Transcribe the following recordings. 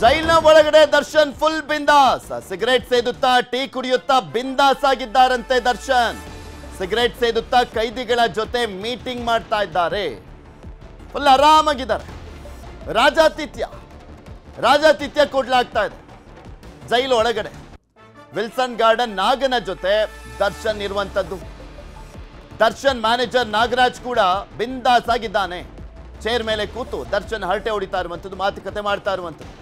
ಜೈಲ್ನ ಒಳಗಡೆ ದರ್ಶನ್ ಫುಲ್ ಬಿಂದಾಸ್. ಸಿಗರೇಟ್ ಸೇದುತ್ತಾ ಟೀ ಕುಡಿಯುತ್ತಾ ಬಿಂದಾಸ್ ಆಗಿದ್ದಾರಂತೆ ದರ್ಶನ್. ಸಿಗರೇಟ್ ಸೇದುತ್ತಾ ಕೈದಿಗಳ ಜೊತೆ ಮೀಟಿಂಗ್ ಮಾಡ್ತಾ ಇದ್ದಾರೆ. ಫುಲ್ ಆರಾಮಾಗಿದ್ದಾರೆ. ರಾಜಾತಿಥ್ಯ ಕೊಡ್ಲಾಗ್ತಾ ಇದೆ ಜೈಲು ಒಳಗಡೆ. ವಿಲ್ಸನ್ ಗಾರ್ಡನ್ ನಾಗನ ಜೊತೆ ದರ್ಶನ್ ಇರುವಂತದ್ದು. ದರ್ಶನ್ ಮ್ಯಾನೇಜರ್ ನಾಗರಾಜ್ ಕೂಡ ಬಿಂದಾಸ್ ಆಗಿದ್ದಾನೆ. ಚೇರ್ ಮೇಲೆ ಕೂತು ದರ್ಶನ್ ಹರಟೆ ಹೊಡಿತಾ ಇರುವಂಥದ್ದು, ಮಾತುಕತೆ ಮಾಡ್ತಾ ಇರುವಂಥದ್ದು.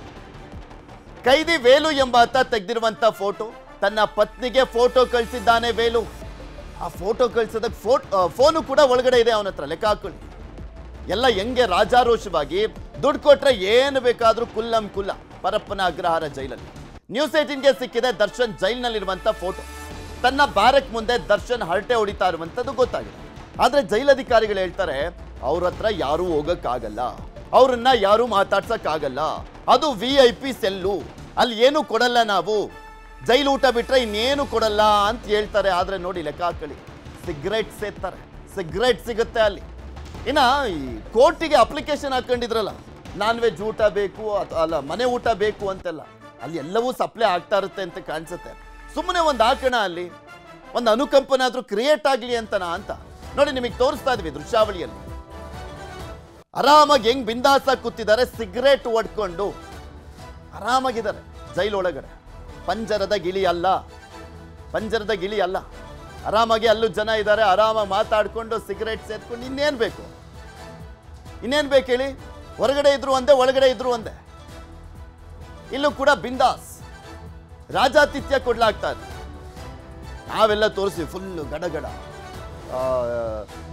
ಕೈದಿ ವೇಲು ಎಂಬಾತ ತೆಗೆದಿರುವಂತ ಫೋಟೋ, ತನ್ನ ಪತ್ನಿಗೆ ಫೋಟೋ ಕಳಿಸಿದ್ದಾನೆ ವೇಲು. ಆ ಫೋಟೋ ಕಳಿಸೋದಕ್ಕೆ ಫೋನು ಕೂಡ ಒಳಗಡೆ ಇದೆ ಅವನ ಹತ್ರ. ಲೆಕ್ಕ ಹಾಕೊಳ್ಳಿ. ಎಲ್ಲ ಹೆಂಗೆ ರಾಜಾರೋಷವಾಗಿ ದುಡ್ಡು ಕೊಟ್ರೆ ಏನು ಬೇಕಾದ್ರೂ ಕುಲ್ಲಂ ಕುಲ್ಲ. ಪರಪ್ಪನ ಅಗ್ರಹಾರ ಜೈಲಲ್ಲಿ ನ್ಯೂಸ್ 18ಗೆ ಸಿಕ್ಕಿದೆ ದರ್ಶನ್ ಜೈಲಿನಲ್ಲಿರುವಂತ ಫೋಟೋ. ತನ್ನ ಬ್ಯಾರಕ್ ಮುಂದೆ ದರ್ಶನ್ ಹರಟೆ ಹೊಡಿತಾ ಇರುವಂತದ್ದು ಗೊತ್ತಾಗಿದೆ. ಆದ್ರೆ ಜೈಲಧಿಕಾರಿಗಳು ಹೇಳ್ತಾರೆ ಅವ್ರ ಹತ್ರ ಯಾರೂ ಹೋಗಕ್ಕಾಗಲ್ಲ, ಅವ್ರನ್ನ ಯಾರು ಮಾತಾಡ್ಸಕ್ಕಾಗಲ್ಲ. ಅದು VIP ಸೆಲ್ಲು, ಅಲ್ಲಿ ಏನು ಕೊಡಲ್ಲ ನಾವು, ಜೈಲು ಊಟ ಬಿಟ್ರೆ ಇನ್ನೇನು ಕೊಡಲ್ಲ ಅಂತ ಹೇಳ್ತಾರೆ. ಆದ್ರೆ ನೋಡಿ ಲೆಕ್ಕ ಹಾಕೊಳ್ಳಿ, ಸಿಗರೇಟ್ ಸೇರ್ತಾರೆ, ಸಿಗರೇಟ್ ಸಿಗುತ್ತೆ ಅಲ್ಲಿ. ಇನ್ನ ಈ ಕೋರ್ಟಿಗೆ ಅಪ್ಲಿಕೇಶನ್ ಹಾಕೊಂಡಿದ್ರಲ್ಲ, ನಾನ್ ವೆಜ್ ಊಟ ಬೇಕು ಅಲ್ಲ ಮನೆ ಊಟ ಬೇಕು ಅಂತೆಲ್ಲ, ಅಲ್ಲಿ ಎಲ್ಲವೂ ಸಪ್ಲೈ ಆಗ್ತಾ ಇರುತ್ತೆ ಅಂತ ಕಾಣಿಸುತ್ತೆ. ಸುಮ್ಮನೆ ಒಂದು ಹಾಕೋಣ, ಅಲ್ಲಿ ಒಂದು ಅನುಕಂಪನಾದ್ರೂ ಕ್ರಿಯೇಟ್ ಆಗಲಿ ಅಂತ ನೋಡಿ ನಿಮಗೆ ತೋರಿಸ್ತಾ ಇದ್ವಿ ದೃಶ್ಯಾವಳಿಯಲ್ಲಿ. ಆರಾಮಾಗಿ ಹೆಂಗ್ ಬಿಂದಾಸಾಗಿ ಕೂತಿದ್ದಾರೆ, ಸಿಗರೇಟ್ ಒಡ್ಕೊಂಡು ಆರಾಮಾಗಿದ್ದಾರೆ ಜೈಲೊಳಗಡೆ. ಪಂಜರದ ಗಿಳಿ ಅಲ್ಲ. ಆರಾಮಾಗಿ ಅಲ್ಲೂ ಜನ ಇದ್ದಾರೆ, ಆರಾಮಾಗಿ ಮಾತಾಡ್ಕೊಂಡು ಸಿಗರೇಟ್ ಸೇದ್ಕೊಂಡು ಇನ್ನೇನ್ ಬೇಕು ಹೇಳಿ. ಹೊರಗಡೆ ಇದ್ರು ಒಂದೇ, ಒಳಗಡೆ ಇದ್ರು ಒಂದೇ. ಇಲ್ಲೂ ಕೂಡ ಬಿಂದಾಸ್ ರಾಜಾತಿಥ್ಯ ಕೊಡ್ಲಾಗ್ತಾ ಇದೆ. ನಾವೆಲ್ಲ ತೋರಿಸಿ ಫುಲ್ಲು ಗಡಗಡ.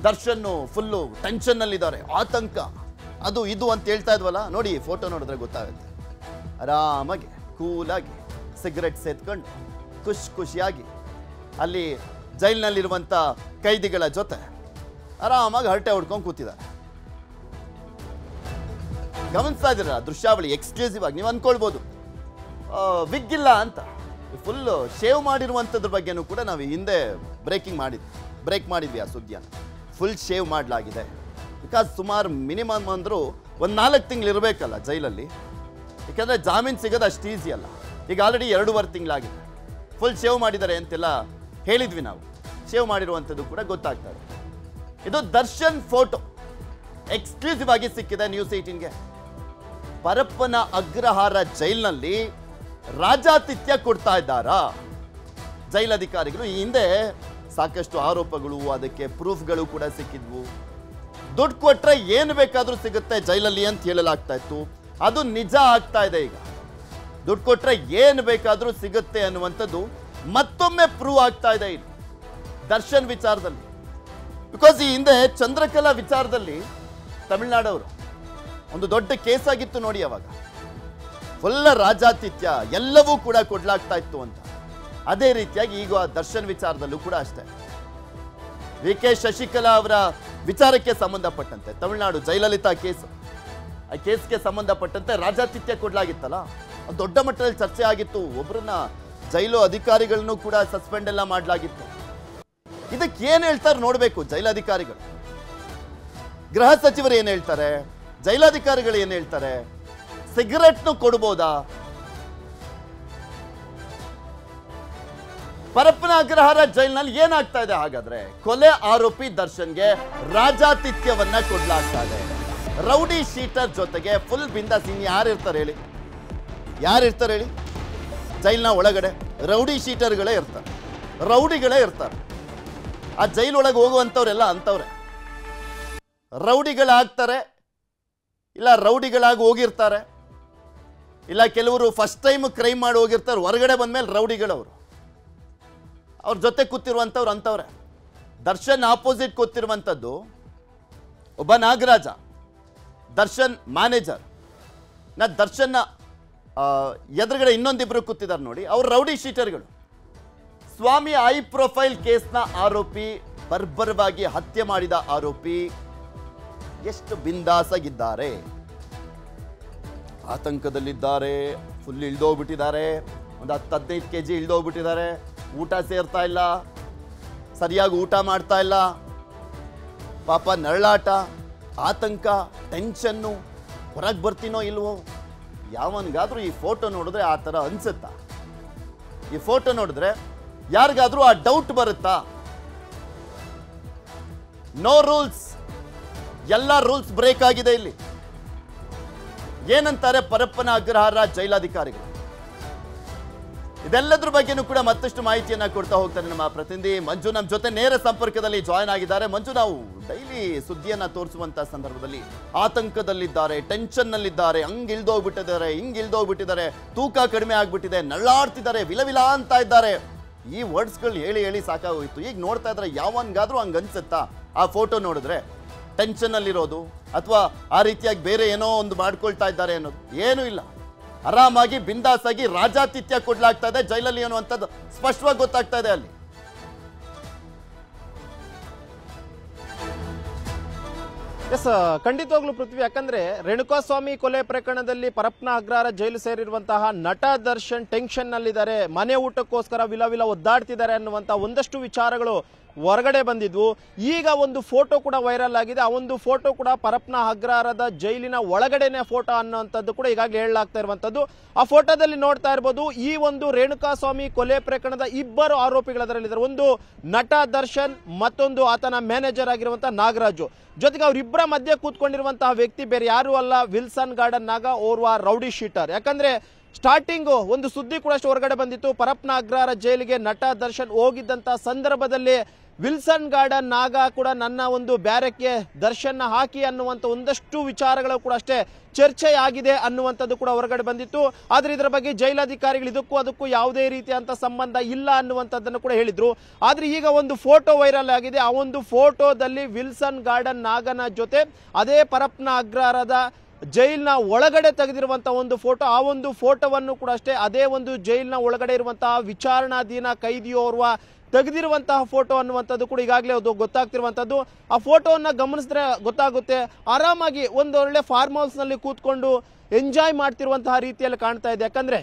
ದರ್ಶನ್ ಫುಲ್ಲು ಟೆನ್ಷನ್ ನಲ್ಲಿದ್ದಾರೆ, ಆತಂಕ, ಅದು ಇದು ಅಂತ ಹೇಳ್ತಾ ಇದ್ವಲ್ಲ. ನೋಡಿ ಫೋಟೋ ನೋಡಿದ್ರೆ ಗೊತ್ತಾಗುತ್ತೆ. ಆರಾಮಾಗಿ ಕೂಲಾಗಿ ಸಿಗರೆಟ್ ಸೇದ್ಕೊಂಡು ಖುಷಿಯಾಗಿ ಅಲ್ಲಿ ಜೈಲಿನಲ್ಲಿರುವಂಥ ಕೈದಿಗಳ ಜೊತೆ ಆರಾಮಾಗಿ ಹರಟೆ ಹೊಡ್ಕೊಂಡು ಕೂತಿದ್ದಾರೆ. ಗಮನಿಸ್ತಾ ಇದ್ದೀರಾ ದೃಶ್ಯಾವಳಿ ಎಕ್ಸ್ಕ್ಲೂಸಿವ್ ಆಗಿ. ನೀವು ಅಂದ್ಕೊಳ್ಬೋದು ವಿಗ್ ಇಲ್ಲ ಅಂತ. ಫುಲ್ ಶೇವ್ ಮಾಡಿರುವಂಥದ್ರ ಬಗ್ಗೆನೂ ಕೂಡ ನಾವು ಹಿಂದೆ ಬ್ರೇಕ್ ಮಾಡಿದ್ವಿ ಆ ಸುದ್ದಿಯನ್ನು. ಫುಲ್ ಶೇವ್ ಮಾಡಲಾಗಿದೆ. ಬಿಕಾಸ್ ಸುಮಾರು ಮಿನಿಮಮ್ ಅಂದರೂ ಒಂದು 4 ತಿಂಗಳು ಇರಬೇಕಲ್ಲ ಜೈಲಲ್ಲಿ, ಯಾಕಂದರೆ ಜಾಮೀನು ಸಿಗೋದು ಅಷ್ಟು ಈಸಿ ಅಲ್ಲ. ಈಗ ಆಲ್ರೆಡಿ 2.5 ತಿಂಗಳಾಗಿದೆ. ಫುಲ್ ಶೇವ್ ಮಾಡಿದ್ದಾರೆ ಅಂತೆಲ್ಲ ಹೇಳಿದ್ವಿ ನಾವು. ಶೇವ್ ಮಾಡಿರುವಂಥದ್ದು ಕೂಡ ಗೊತ್ತಾಗ್ತಾ ಇದೆ. ಇದು ದರ್ಶನ್ ಫೋಟೋ ಎಕ್ಸ್ಕ್ಲೂಸಿವ್ ಆಗಿ ಸಿಕ್ಕಿದೆ ನ್ಯೂಸ್ 18ಗೆ. ಪರಪ್ಪನ ಅಗ್ರಹಾರ ಜೈಲಿನಲ್ಲಿ ರಾಜಾತಿಥ್ಯ ಕೊಡ್ತಾ ಇದ್ದಾರಾ ಜೈಲಧಿಕಾರಿಗಳು. ಈ ಹಿಂದೆ ಸಾಕಷ್ಟು ಆರೋಪಗಳು, ಅದಕ್ಕೆ ಪ್ರೂಫ್ಗಳು ಕೂಡ ಸಿಕ್ಕಿದ್ವು. ದುಡ್ಡು ಕೊಟ್ರೆ ಏನು ಬೇಕಾದ್ರೂ ಸಿಗುತ್ತೆ ಜೈಲಲ್ಲಿ ಅಂತ ಹೇಳಲಾಗ್ತಾ ಇತ್ತು. ಅದು ನಿಜ ಆಗ್ತಾ ಇದೆ ಈಗ. ದುಡ್ಡು ಕೊಟ್ರೆ ಏನು ಬೇಕಾದ್ರೂ ಸಿಗುತ್ತೆ ಅನ್ನುವಂಥದ್ದು ಮತ್ತೊಮ್ಮೆ ಪ್ರೂವ್ ಆಗ್ತಾ ಇದೆ ಇಲ್ಲಿ ದರ್ಶನ್ ವಿಚಾರದಲ್ಲಿ. ಬಿಕಾಸ್ ಈ ಹಿಂದೆ ಚಂದ್ರಕಲಾ ವಿಚಾರದಲ್ಲಿ ತಮಿಳುನಾಡವರು ಒಂದು ದೊಡ್ಡ ಕೇಸ್ ಆಗಿತ್ತು ನೋಡಿ. ಅವಾಗ ಫುಲ್ಲ ರಾಜಾತಿಥ್ಯ ಎಲ್ಲವೂ ಕೂಡ ಕೊಡ್ಲಾಗ್ತಾ ಇತ್ತು ಅಂತ. ಅದೇ ರೀತಿಯಾಗಿ ಈಗ ದರ್ಶನ್ ವಿಚಾರದಲ್ಲೂ ಕೂಡ ಅಷ್ಟೇ. VK ಶಶಿಕಲಾ ಅವರ ವಿಚಾರಕ್ಕೆ ಸಂಬಂಧಪಟ್ಟಂತೆ ತಮಿಳುನಾಡು ಜಯಲಲಿತಾ ಕೇಸ್, ಆ ಕೇಸ್ಗೆ ಸಂಬಂಧಪಟ್ಟಂತೆ ರಾಜಾತಿಥ್ಯ ಕೊಡ್ಲಾಗಿತ್ತಲ್ಲ, ದೊಡ್ಡ ಮಟ್ಟದಲ್ಲಿ ಚರ್ಚೆ ಆಗಿತ್ತು. ಒಬ್ಬರನ್ನ ಜೈಲು ಅಧಿಕಾರಿಗಳನ್ನು ಕೂಡ ಸಸ್ಪೆಂಡ್ ಎಲ್ಲ ಮಾಡಲಾಗಿತ್ತು. ಇದಕ್ಕೆ ಏನ್ ಹೇಳ್ತಾರೆ ನೋಡ್ಬೇಕು ಜೈಲಾಧಿಕಾರಿಗಳು. ಗೃಹ ಸಚಿವರು ಏನ್ ಹೇಳ್ತಾರೆ, ಜೈಲಾಧಿಕಾರಿಗಳು ಏನ್ ಹೇಳ್ತಾರೆ. ಸಿಗರೆಟ್ನು ಕೊಡ್ಬೋದಾ? ಪರಪ್ಪನ ಅಗ್ರಹಾರ ಜೈಲಿನಲ್ಲಿ ಏನಾಗ್ತಾ ಇದೆ ಹಾಗಾದ್ರೆ? ಕೊಲೆ ಆರೋಪಿ ದರ್ಶನ್ಗೆ ರಾಜಾತಿಥ್ಯವನ್ನ ಕೊಡ್ಲಾಗ್ತಾ ಇದೆ. ರೌಡಿ ಶೀಟರ್ ಜೊತೆಗೆ ಫುಲ್ ಬಿಂದಾಸ್. ಇನ್ ಯಾರಿರ್ತಾರೆ ಹೇಳಿ ಜೈಲಿನ ಒಳಗಡೆ? ರೌಡಿ ಶೀಟರ್ಗಳೇ ಇರ್ತಾರೆ, ರೌಡಿಗಳೇ ಇರ್ತಾರೆ. ಆ ಜೈಲೊಳಗೆ ಹೋಗುವಂಥವ್ರೆಲ್ಲ ಅಂಥವ್ರೆ ರೌಡಿಗಳಾಗ್ತಾರೆ, ಇಲ್ಲ ರೌಡಿಗಳಾಗಿ ಹೋಗಿರ್ತಾರೆ, ಇಲ್ಲ ಕೆಲವರು ಫಸ್ಟ್ ಟೈಮ್ ಕ್ರೈಮ್ ಮಾಡಿ ಹೋಗಿರ್ತಾರೆ. ಹೊರಗಡೆ ಬಂದ್ಮೇಲೆ ರೌಡಿಗಳವರು, ಅವ್ರ ಜೊತೆ ಕೂತಿರುವಂಥವ್ರು ಅಂಥವ್ರೆ. ದರ್ಶನ್ ಆಪೋಸಿಟ್ ಕೂತಿರುವಂಥದ್ದು ಒಬ್ಬ ನಾಗರಾಜ, ದರ್ಶನ್ ಮ್ಯಾನೇಜರ್. ದರ್ಶನ್ನ ಎದುರುಗಡೆ ಇನ್ನೊಂದಿಬ್ರು ಕೂತಿದ್ದಾರೆ ನೋಡಿ, ಅವ್ರು ರೌಡಿ ಶೀಟರ್ಗಳು. ಸ್ವಾಮಿ ಹೈ ಪ್ರೊಫೈಲ್ ಕೇಸ್ನ ಆರೋಪಿ, ಬರ್ಬರವಾಗಿ ಹತ್ಯೆ ಮಾಡಿದ ಆರೋಪಿ ಎಷ್ಟು ಬಿಂದಾಸಾಗಿದ್ದಾರೆ, ಆತಂಕದಲ್ಲಿದ್ದಾರೆ. ಫುಲ್ ಇಳ್ದೋಗ್ಬಿಟ್ಟಿದ್ದಾರೆ, ಒಂದು 10-15 kg ಇಳ್ದೋಗ್ಬಿಟ್ಟಿದ್ದಾರೆ. ಊಟ ಸೇರ್ತಾ ಇಲ್ಲ, ಸರಿಯಾಗಿ ಊಟ ಮಾಡ್ತಾ ಇಲ್ಲ, ಪಾಪ ನರಳಾಟ, ಆತಂಕ, ಟೆನ್ಷನ್ನು. ಹೊರಗೆ ಬರ್ತೀನೋ ಇಲ್ವೋ, ಯಾವನ್ಗಾದ್ರೂ ಈ ಫೋಟೋ ನೋಡಿದ್ರೆ ಆ ಥರ ಅನ್ಸುತ್ತಾ? ಈ ಫೋಟೋ ನೋಡಿದ್ರೆ ಯಾರಿಗಾದ್ರೂ ಆ ಡೌಟ್ ಬರುತ್ತಾ? ನೋ ರೂಲ್ಸ್, ಎಲ್ಲ ರೂಲ್ಸ್ ಬ್ರೇಕ್ ಆಗಿದೆ ಇಲ್ಲಿ. ಏನಂತಾರೆ ಪರಪ್ಪನ ಅಗ್ರಹಾರ ಜೈಲಾಧಿಕಾರಿಗಳು? ಇದೆಲ್ಲದ್ರ ಬಗ್ಗೆನೂ ಕೂಡ ಮತ್ತಷ್ಟು ಮಾಹಿತಿಯನ್ನ ಕೊಡ್ತಾ ಹೋಗ್ತಾರೆ ನಮ್ಮ ಪ್ರತಿನಿಧಿ ಮಂಜು. ನಮ್ಮ ಜೊತೆ ನೇರ ಸಂಪರ್ಕದಲ್ಲಿ ಜಾಯ್ನ್ ಆಗಿದ್ದಾರೆ. ಮಂಜು, ನಾವು ಡೈಲಿ ಸುದ್ದಿಯನ್ನ ತೋರಿಸುವಂತ ಸಂದರ್ಭದಲ್ಲಿ ಆತಂಕದಲ್ಲಿದ್ದಾರೆ, ಟೆನ್ಷನ್ ನಲ್ಲಿದ್ದಾರೆ, ಹಂಗ್ ಇಳ್ದೋಗ್ಬಿಟ್ಟಿದ್ದಾರೆ, ತೂಕ ಕಡಿಮೆ ಆಗ್ಬಿಟ್ಟಿದೆ, ನಳ್ಳಾಡ್ತಿದ್ದಾರೆ, ವಿಲವಿಲ ಅಂತ ಇದ್ದಾರೆ. ಈ ವರ್ಡ್ಸ್ಗಳು ಹೇಳಿ ಹೇಳಿ ಸಾಕಾಗೋಯ್ತು. ಈಗ ನೋಡ್ತಾ ಇದ್ರೆ ಯಾವನ್ಗಾದ್ರೂ ಹಂಗ ಅನ್ಸುತ್ತಾ? ಆ ಫೋಟೋ ನೋಡಿದ್ರೆ ಟೆನ್ಷನ್ ಅಲ್ಲಿರೋದು ಅಥವಾ ಆ ರೀತಿಯಾಗಿ ಬೇರೆ ಏನೋ ಒಂದು ಮಾಡ್ಕೊಳ್ತಾ ಇದ್ದಾರೆ ಅನ್ನೋದು ಏನೂ ಇಲ್ಲ. ಆರಾಮಾಗಿ ಬಿಂದಾಸಾಗಿ ರಾಜಾತಿಥ್ಯ ಕೊಡ್ಲಾಗ್ತಾ ಇದೆ ಜೈಲಲ್ಲಿ ಅನ್ನುವಂಥದ್ದು ಸ್ಪಷ್ಟವಾಗಿ ಗೊತ್ತಾಗ್ತಾ ಇದೆ ಅಲ್ಲಿ. ಎಸ್, ಖಂಡಿತವಾಗ್ಲೂ ಪೃಥ್ವಿ. ಯಾಕಂದ್ರೆ ರೇಣುಕಾಸ್ವಾಮಿ ಕೊಲೆ ಪ್ರಕರಣದಲ್ಲಿ ಪರಪ್ಪನ ಅಗ್ರಹಾರ ಜೈಲು ಸೇರಿರುವಂತಹ ನಟ ದರ್ಶನ್ ಟೆನ್ಷನ್ ನಲ್ಲಿದ್ದಾರೆ, ಮನೆ ಊಟಕ್ಕೋಸ್ಕರ ವಿಲವಿಲ ಒದ್ದಾಡ್ತಿದ್ದಾರೆ ಅನ್ನುವಂತ ಒಂದಷ್ಟು ವಿಚಾರಗಳು ಹೊರಗಡೆ ಬಂದಿದ್ವು. ಈಗ ಒಂದು ಫೋಟೋ ಕೂಡ ವೈರಲ್ ಆಗಿದೆ. ಆ ಒಂದು ಫೋಟೋ ಕೂಡ ಪರಪ್ಪನ ಅಗ್ರಹಾರದ ಜೈಲಿನ ಒಳಗಡೆನೆ ಫೋಟೋ ಅನ್ನುವಂಥದ್ದು ಕೂಡ ಈಗಾಗಲೇ ಹೇಳಲಾಗ್ತಾ ಇರುವಂತದ್ದು. ಆ ಫೋಟೋದಲ್ಲಿ ನೋಡ್ತಾ ಇರಬಹುದು, ಈ ಒಂದು ರೇಣುಕಾಸ್ವಾಮಿ ಕೊಲೆ ಪ್ರಕರಣದ ಇಬ್ಬರು ಆರೋಪಿಗಳು ಅದರಲ್ಲಿದ್ದಾರೆ. ಒಂದು ನಟ ದರ್ಶನ್, ಮತ್ತೊಂದು ಆತನ ಮ್ಯಾನೇಜರ್ ಆಗಿರುವಂತಹ ನಾಗರಾಜು. ಜೊತೆಗೆ ಅವರಿಬ್ಬರ ಮಧ್ಯೆ ಕೂತ್ಕೊಂಡಿರುವಂತಹ ವ್ಯಕ್ತಿ ಬೇರೆ ಯಾರು ಅಲ್ಲ, ವಿಲ್ಸನ್ ಗಾರ್ಡನ್ ನಾಗ ಓರ್ವ ರೌಡಿ ಶೀಟರ್. ಯಾಕಂದ್ರೆ ಸ್ಟಾರ್ಟಿಂಗು ಒಂದು ಸುದ್ದಿ ಕೂಡ ಅಷ್ಟು ಹೊರಗಡೆ ಬಂದಿತ್ತು. ಪರಪ್ಪನ ಅಗ್ರಹಾರ ಜೈಲಿಗೆ ನಟ ದರ್ಶನ್ ಹೋಗಿದ್ದಂತ ಸಂದರ್ಭದಲ್ಲಿ ವಿಲ್ಸನ್ ಗಾರ್ಡನ್ ನಾಗ ಕೂಡ ನನ್ನ ಒಂದು ಬ್ಯಾರಕ್ಕೆ ದರ್ಶನ್ ಹಾಕಿ ಅನ್ನುವಂಥ ಒಂದಷ್ಟು ವಿಚಾರಗಳು ಕೂಡ ಅಷ್ಟೇ ಚರ್ಚೆ ಆಗಿದೆ ಅನ್ನುವಂಥದ್ದು ಕೂಡ ಹೊರಗಡೆ ಬಂದಿತ್ತು. ಆದ್ರೆ ಇದರ ಬಗ್ಗೆ ಜೈಲಾಧಿಕಾರಿಗಳು ಅದಕ್ಕೂ ಯಾವುದೇ ರೀತಿಯಂತ ಸಂಬಂಧ ಇಲ್ಲ ಅನ್ನುವಂಥದ್ದನ್ನು ಕೂಡ ಹೇಳಿದ್ರು. ಆದ್ರೆ ಈಗ ಒಂದು ಫೋಟೋ ವೈರಲ್ ಆಗಿದೆ. ಆ ಒಂದು ಫೋಟೋದಲ್ಲಿ ವಿಲ್ಸನ್ ಗಾರ್ಡನ್ ನಾಗನ ಜೊತೆ ಅದೇ ಪರಪ್ಪನ ಅಗ್ರಹಾರದ ಜೈಲಿನ ಒಳಗಡೆ ತೆಗೆದಿರುವಂತಹ ಒಂದು ಫೋಟೋ. ಆ ಒಂದು ಫೋಟೋವನ್ನು ಕೂಡ ಅಷ್ಟೇ ಅದೇ ಒಂದು ಜೈಲಿನ ಒಳಗಡೆ ಇರುವಂತಹ ವಿಚಾರಣಾಧೀನ ಕೈದಿಯೋರ್ವ ತೆಗೆದಿರುವಂತಹ ಫೋಟೋ ಅನ್ನುವಂಥದ್ದು ಕೂಡ ಈಗಾಗಲೇ ಗೊತ್ತಾಗ್ತಿರುವಂಥದ್ದು. ಆ ಫೋಟೋವನ್ನ ಗಮನಿಸಿದ್ರೆ ಗೊತ್ತಾಗುತ್ತೆ, ಆರಾಮಾಗಿ ಒಂದು ಒಳ್ಳೆ ಫಾರ್ಮ್ ಹೌಸ್ ನಲ್ಲಿ ಕೂತ್ಕೊಂಡು ಎಂಜಾಯ್ ಮಾಡ್ತಿರುವಂತಹ ರೀತಿಯಲ್ಲಿ ಕಾಣ್ತಾ ಇದೆ. ಯಾಕಂದ್ರೆ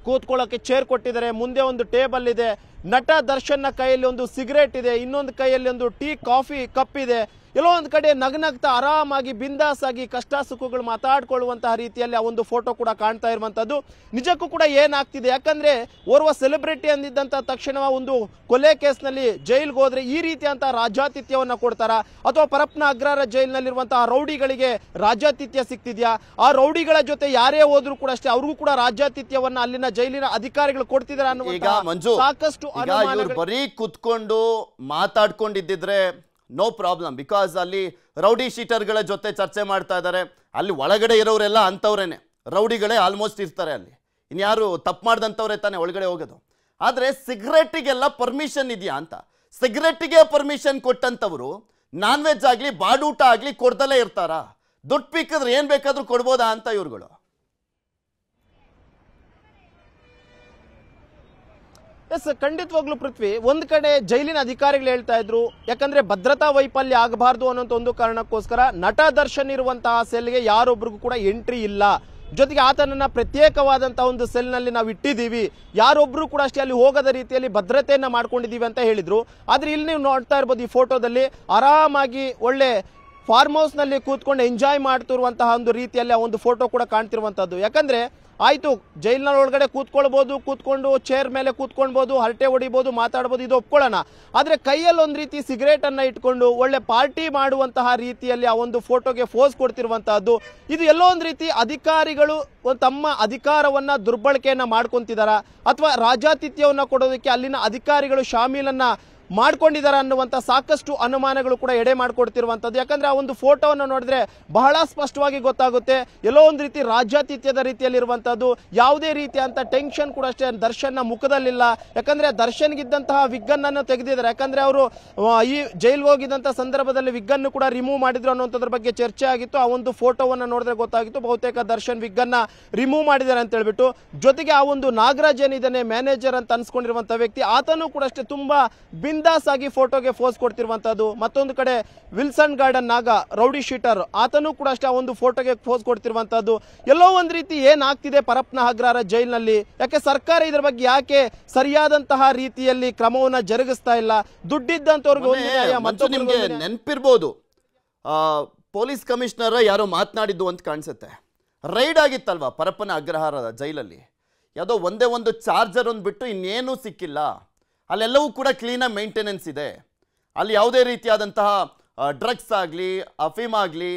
ಕೂತ್ಕೊಳ್ಳೋಕೆ ಚೇರ್ ಕೊಟ್ಟಿದ್ದಾರೆ, ಮುಂದೆ ಒಂದು ಟೇಬಲ್ ಇದೆ, ನಟ ದರ್ಶನ್ನ ಕೈಯಲ್ಲಿ ಒಂದು ಸಿಗರೇಟ್ ಇದೆ, ಇನ್ನೊಂದು ಕೈಯಲ್ಲಿ ಒಂದು ಟೀ ಕಾಫಿ ಕಪ್ ಇದೆ. ಎಲ್ಲೋ ಒಂದು ಕಡೆ ನಗ್ನಗ್ತಾ ಆರಾಮಾಗಿ ಬಿಂದಾಸಾಗಿ ಕಷ್ಟ ಸುಖಗಳು ಮಾತಾಡ್ಕೊಳ್ಳುವಂತಹ ರೀತಿಯಲ್ಲಿ ಆ ಒಂದು ಫೋಟೋ ಕೂಡ ಕಾಣ್ತಾ ಇರುವಂತದ್ದು. ನಿಜಕ್ಕೂ ಕೂಡ ಏನಾಗ್ತಿದೆ, ಯಾಕಂದ್ರೆ ಓರ್ವ ಸೆಲೆಬ್ರಿಟಿ ಅಂದಿದ್ದಂತ ತಕ್ಷಣ ಒಂದು ಕೊಲೆ ಕೇಸ್ನಲ್ಲಿ ಜೈಲ್ಗೆ ಹೋದ್ರೆ ಈ ರೀತಿಯಂತಹ ರಾಜಾತಿಥ್ಯವನ್ನ ಕೊಡ್ತಾರ, ಅಥವಾ ಪರಪ್ಪನ ಅಗ್ರಹಾರ ಜೈಲಿನಲ್ಲಿರುವಂತಹ ರೌಡಿಗಳಿಗೆ ರಾಜಾತಿಥ್ಯ ಸಿಗ್ತಿದ್ಯಾ? ಆ ರೌಡಿಗಳ ಜೊತೆ ಯಾರೇ ಹೋದ್ರು ಕೂಡ ಅಷ್ಟೇ ಅವ್ರಿಗೂ ಕೂಡ ರಾಜಾತಿಥ್ಯವನ್ನ ಅಲ್ಲಿನ ಜೈಲಿನ ಅಧಿಕಾರಿಗಳು ಕೊಡ್ತಿದಾರೆ ಅನ್ನುವಂತ ಸಾಕಷ್ಟು ಅನುಮಾನಗಳು. ಬರೀ ಕುತ್ಕೊಂಡು ಮಾತಾಡ್ಕೊಂಡಿದ್ದಿದ್ರೆ ನೋ ಪ್ರಾಬ್ಲಮ್, ಬಿಕಾಸ್ ಅಲ್ಲಿ ರೌಡಿ ಶೀಟರ್ಗಳ ಜೊತೆ ಚರ್ಚೆ ಮಾಡ್ತಾ ಇದ್ದಾರೆ. ಅಲ್ಲಿ ಒಳಗಡೆ ಇರೋರೆಲ್ಲ ಅಂಥವ್ರೇನೆ, ರೌಡಿಗಳೇ ಆಲ್ಮೋಸ್ಟ್ ಇರ್ತಾರೆ ಅಲ್ಲಿ. ಇನ್ಯಾರು ತಪ್ಪು ಮಾಡ್ದಂಥವ್ರೆ ತಾನೇ ಒಳಗಡೆ ಹೋಗೋದು. ಆದರೆ ಸಿಗರೆಟ್ಟಿಗೆಲ್ಲ ಪರ್ಮಿಷನ್ ಇದೆಯಾ ಅಂತ, ಸಿಗರೆಟ್ಟಿಗೆ ಪರ್ಮಿಷನ್ ಕೊಟ್ಟಂಥವ್ರು ನಾನ್ ವೆಜ್ ಆಗಲಿ ಬಾಡೂಟ ಆಗಲಿ ಕೊಡ್ದಲೇ ಇರ್ತಾರಾ? ದುಡ್ಡು ಪೀಕಿದ್ರೆ ಏನು ಬೇಕಾದರೂ ಕೊಡ್ಬೋದಾ ಅಂತ ಇವ್ರುಗಳು. ಎಸ್, ಖಂಡಿತವಾಗ್ಲೂ ಪೃಥ್ವಿ. ಒಂದ್ ಕಡೆ ಜೈಲಿನ ಅಧಿಕಾರಿಗಳು ಹೇಳ್ತಾ ಇದ್ರು, ಯಾಕಂದ್ರೆ ಭದ್ರತಾ ವೈಫಲ್ಯ ಆಗಬಾರ್ದು ಅನ್ನೋ ಒಂದು ಕಾರಣಕ್ಕೋಸ್ಕರ ನಟ ದರ್ಶನ್ ಇರುವಂತಹ ಸೆಲ್ಗೆ ಯಾರೊಬ್ರಿಗೂ ಕೂಡ ಎಂಟ್ರಿ ಇಲ್ಲ, ಜೊತೆಗೆ ಆತನನ್ನ ಪ್ರತ್ಯೇಕವಾದಂತಹ ಒಂದು ಸೆಲ್ ನಲ್ಲಿ ನಾವು ಇಟ್ಟಿದ್ದೀವಿ, ಯಾರೊಬ್ರು ಕೂಡ ಅಷ್ಟೇ ಅಲ್ಲಿ ಹೋಗದ ರೀತಿಯಲ್ಲಿ ಭದ್ರತೆಯನ್ನ ಮಾಡ್ಕೊಂಡಿದೀವಿ ಅಂತ ಹೇಳಿದ್ರು. ಆದ್ರೆ ಇಲ್ಲಿ ನೀವು ನೋಡ್ತಾ ಇರ್ಬೋದು, ಈ ಫೋಟೋದಲ್ಲಿ ಆರಾಮಾಗಿ ಒಳ್ಳೆ ಫಾರ್ಮ್ ಹೌಸ್ ನಲ್ಲಿ ಕೂತ್ಕೊಂಡು ಎಂಜಾಯ್ ಮಾಡ್ತಿರುವಂತಹ ಒಂದು ರೀತಿಯಲ್ಲಿ ಆ ಒಂದು ಫೋಟೋ ಕೂಡ ಕಾಣ್ತಿರುವಂತದ್ದು. ಯಾಕಂದ್ರೆ ಆಯ್ತು, ಜೈಲಿನ ಒಳಗಡೆ ಕೂತ್ಕೊಂಡು ಚೇರ್ ಮೇಲೆ ಕೂತ್ಕೊಳ್ಬಹುದು, ಹರಟೆ ಹೊಡಿಬಹುದು, ಮಾತಾಡಬಹುದು, ಇದು ಒಪ್ಕೊಳ್ಳೋಣ. ಆದ್ರೆ ಕೈಯಲ್ಲಿ ಒಂದು ರೀತಿ ಸಿಗರೇಟ್ ಅನ್ನ ಇಟ್ಕೊಂಡು ಒಳ್ಳೆ ಪಾರ್ಟಿ ಮಾಡುವಂತಹ ರೀತಿಯಲ್ಲಿ ಆ ಒಂದು ಫೋಟೋಗೆ ಫೋಸ್ ಕೊಡ್ತಿರುವಂತಹದ್ದು, ಇದು ಎಲ್ಲೋ ಒಂದು ರೀತಿ ಅಧಿಕಾರಿಗಳು ತಮ್ಮ ಅಧಿಕಾರವನ್ನ ದುರ್ಬಳಕೆಯನ್ನ ಮಾಡ್ಕೊಂತಿದಾರ, ಅಥವಾ ರಾಜಾತಿಥ್ಯವನ್ನ ಕೊಡೋದಕ್ಕೆ ಅಲ್ಲಿನ ಅಧಿಕಾರಿಗಳು ಶಾಮೀಲನ್ನ ಮಾಡ್ಕೊಂಡಿದ್ದಾರೆ ಅನ್ನುವಂತ ಸಾಕಷ್ಟು ಅನುಮಾನಗಳು ಕೂಡ ಎಡೆ ಮಾಡಿಕೊಡ್ತಿರುವಂತದ್ದು. ಯಾಕಂದ್ರೆ ಆ ಒಂದು ಫೋಟೋವನ್ನು ನೋಡಿದ್ರೆ ಬಹಳ ಸ್ಪಷ್ಟವಾಗಿ ಗೊತ್ತಾಗುತ್ತೆ, ಎಲ್ಲೋ ಒಂದು ರೀತಿ ರಾಜ್ಯಾತಿಥ್ಯದ ರೀತಿಯಲ್ಲಿ ಇರುವಂತದ್ದು. ಯಾವುದೇ ರೀತಿಯಂತ ಟೆನ್ಷನ್ ಕೂಡ ಅಷ್ಟೇ ದರ್ಶನ್ನ ಮುಖದಲ್ಲಿಲ್ಲ. ಯಾಕಂದ್ರೆ ದರ್ಶನ್ಗಿದ್ದಂತಹ ವಿಗ್ಗನ್ನು ತೆಗೆದಿದ್ದಾರೆ. ಯಾಕಂದ್ರೆ ಅವರು ಈ ಜೈಲ್ಗೆ ಹೋಗಿದ್ದಂತ ಸಂದರ್ಭದಲ್ಲಿ ವಿಗ್ಗನ್ನು ಕೂಡ ರಿಮೂವ್ ಮಾಡಿದ್ರು ಅನ್ನುವಂಥದ್ರ ಬಗ್ಗೆ ಚರ್ಚೆ ಆಗಿತ್ತು. ಆ ಒಂದು ಫೋಟೋವನ್ನ ನೋಡಿದ್ರೆ ಗೊತ್ತಾಗಿತ್ತು, ಬಹುತೇಕ ದರ್ಶನ್ ವಿಗ್ಗನ್ನ ರಿಮೂವ್ ಮಾಡಿದ್ದಾರೆ ಅಂತ ಹೇಳ್ಬಿಟ್ಟು. ಜೊತೆಗೆ ಆ ಒಂದು ನಾಗರಾಜ್ ಏನಿದ್ದಾನೆ ಮ್ಯಾನೇಜರ್ ಅಂತ ಅನ್ಸ್ಕೊಂಡಿರುವಂತಹ ವ್ಯಕ್ತಿ, ಆತನು ಕೂಡ ಅಷ್ಟೇ ತುಂಬಾ ಬಿಂದಾಸ್ ಆಗಿ ಫೋಟೋಗೆ ಫೋಸ್ ಕೊಡ್ತಿರುವಂತದ್ದು. ಮತ್ತೊಂದು ಕಡೆ ವಿಲ್ಸನ್ ಗಾರ್ಡನ್ ನಾಗ ರೌಡಿ ಶೀಟರ್, ಆತನು ಕೂಡ ಅಷ್ಟೇ ಆ ಒಂದು ಫೋಟೋಗೆ ಫೋಸ್ ಕೊಡ್ತಿರುವಂತದ್ದು. ಎಲ್ಲೋ ಒಂದ್ ರೀತಿ ಏನಾಗ್ತಿದೆ ಪರಪ್ಪನ ಅಗ್ರಹಾರ ಜೈಲಿನಲ್ಲಿ, ಯಾಕೆ ಸರ್ಕಾರ ಇದ್ರ ಬಗ್ಗೆ ಯಾಕೆ ಸರಿಯಾದಂತಹ ರೀತಿಯಲ್ಲಿ ಕ್ರಮವನ್ನ ಜರುಗಿಸ್ತಾ ಇಲ್ಲ? ದುಡ್ಡಿದ್ದಂತವ್ರಿಗೆ ನೆನಪಿರ್ಬೋದು, ಪೊಲೀಸ್ ಕಮಿಷನರ್ ಯಾರೋ ಮಾತನಾಡಿದ್ದು ಅಂತ ಕಾಣಿಸುತ್ತೆ. ರೈಡ್ ಆಗಿತ್ತಲ್ವಾ ಪರಪ್ಪನ ಅಗ್ರಹಾರದ ಜೈಲಲ್ಲಿ, ಯಾವುದೋ ಒಂದೇ ಒಂದು ಚಾರ್ಜರ್ ಒಂದು ಬಿಟ್ಟು ಇನ್ನೇನೂ ಸಿಕ್ಕಿಲ್ಲ. ಅಲ್ಲೆಲ್ಲವೂ ಕೂಡ ಕ್ಲೀನಾಗಿ ಮೇಂಟೆನೆನ್ಸ್ ಇದೆ. ಅಲ್ಲಿ ಯಾವುದೇ ರೀತಿಯಾದಂತಹ ಡ್ರಗ್ಸ್ ಆಗಲಿ, ಅಫೀಮ್ ಆಗಲಿ,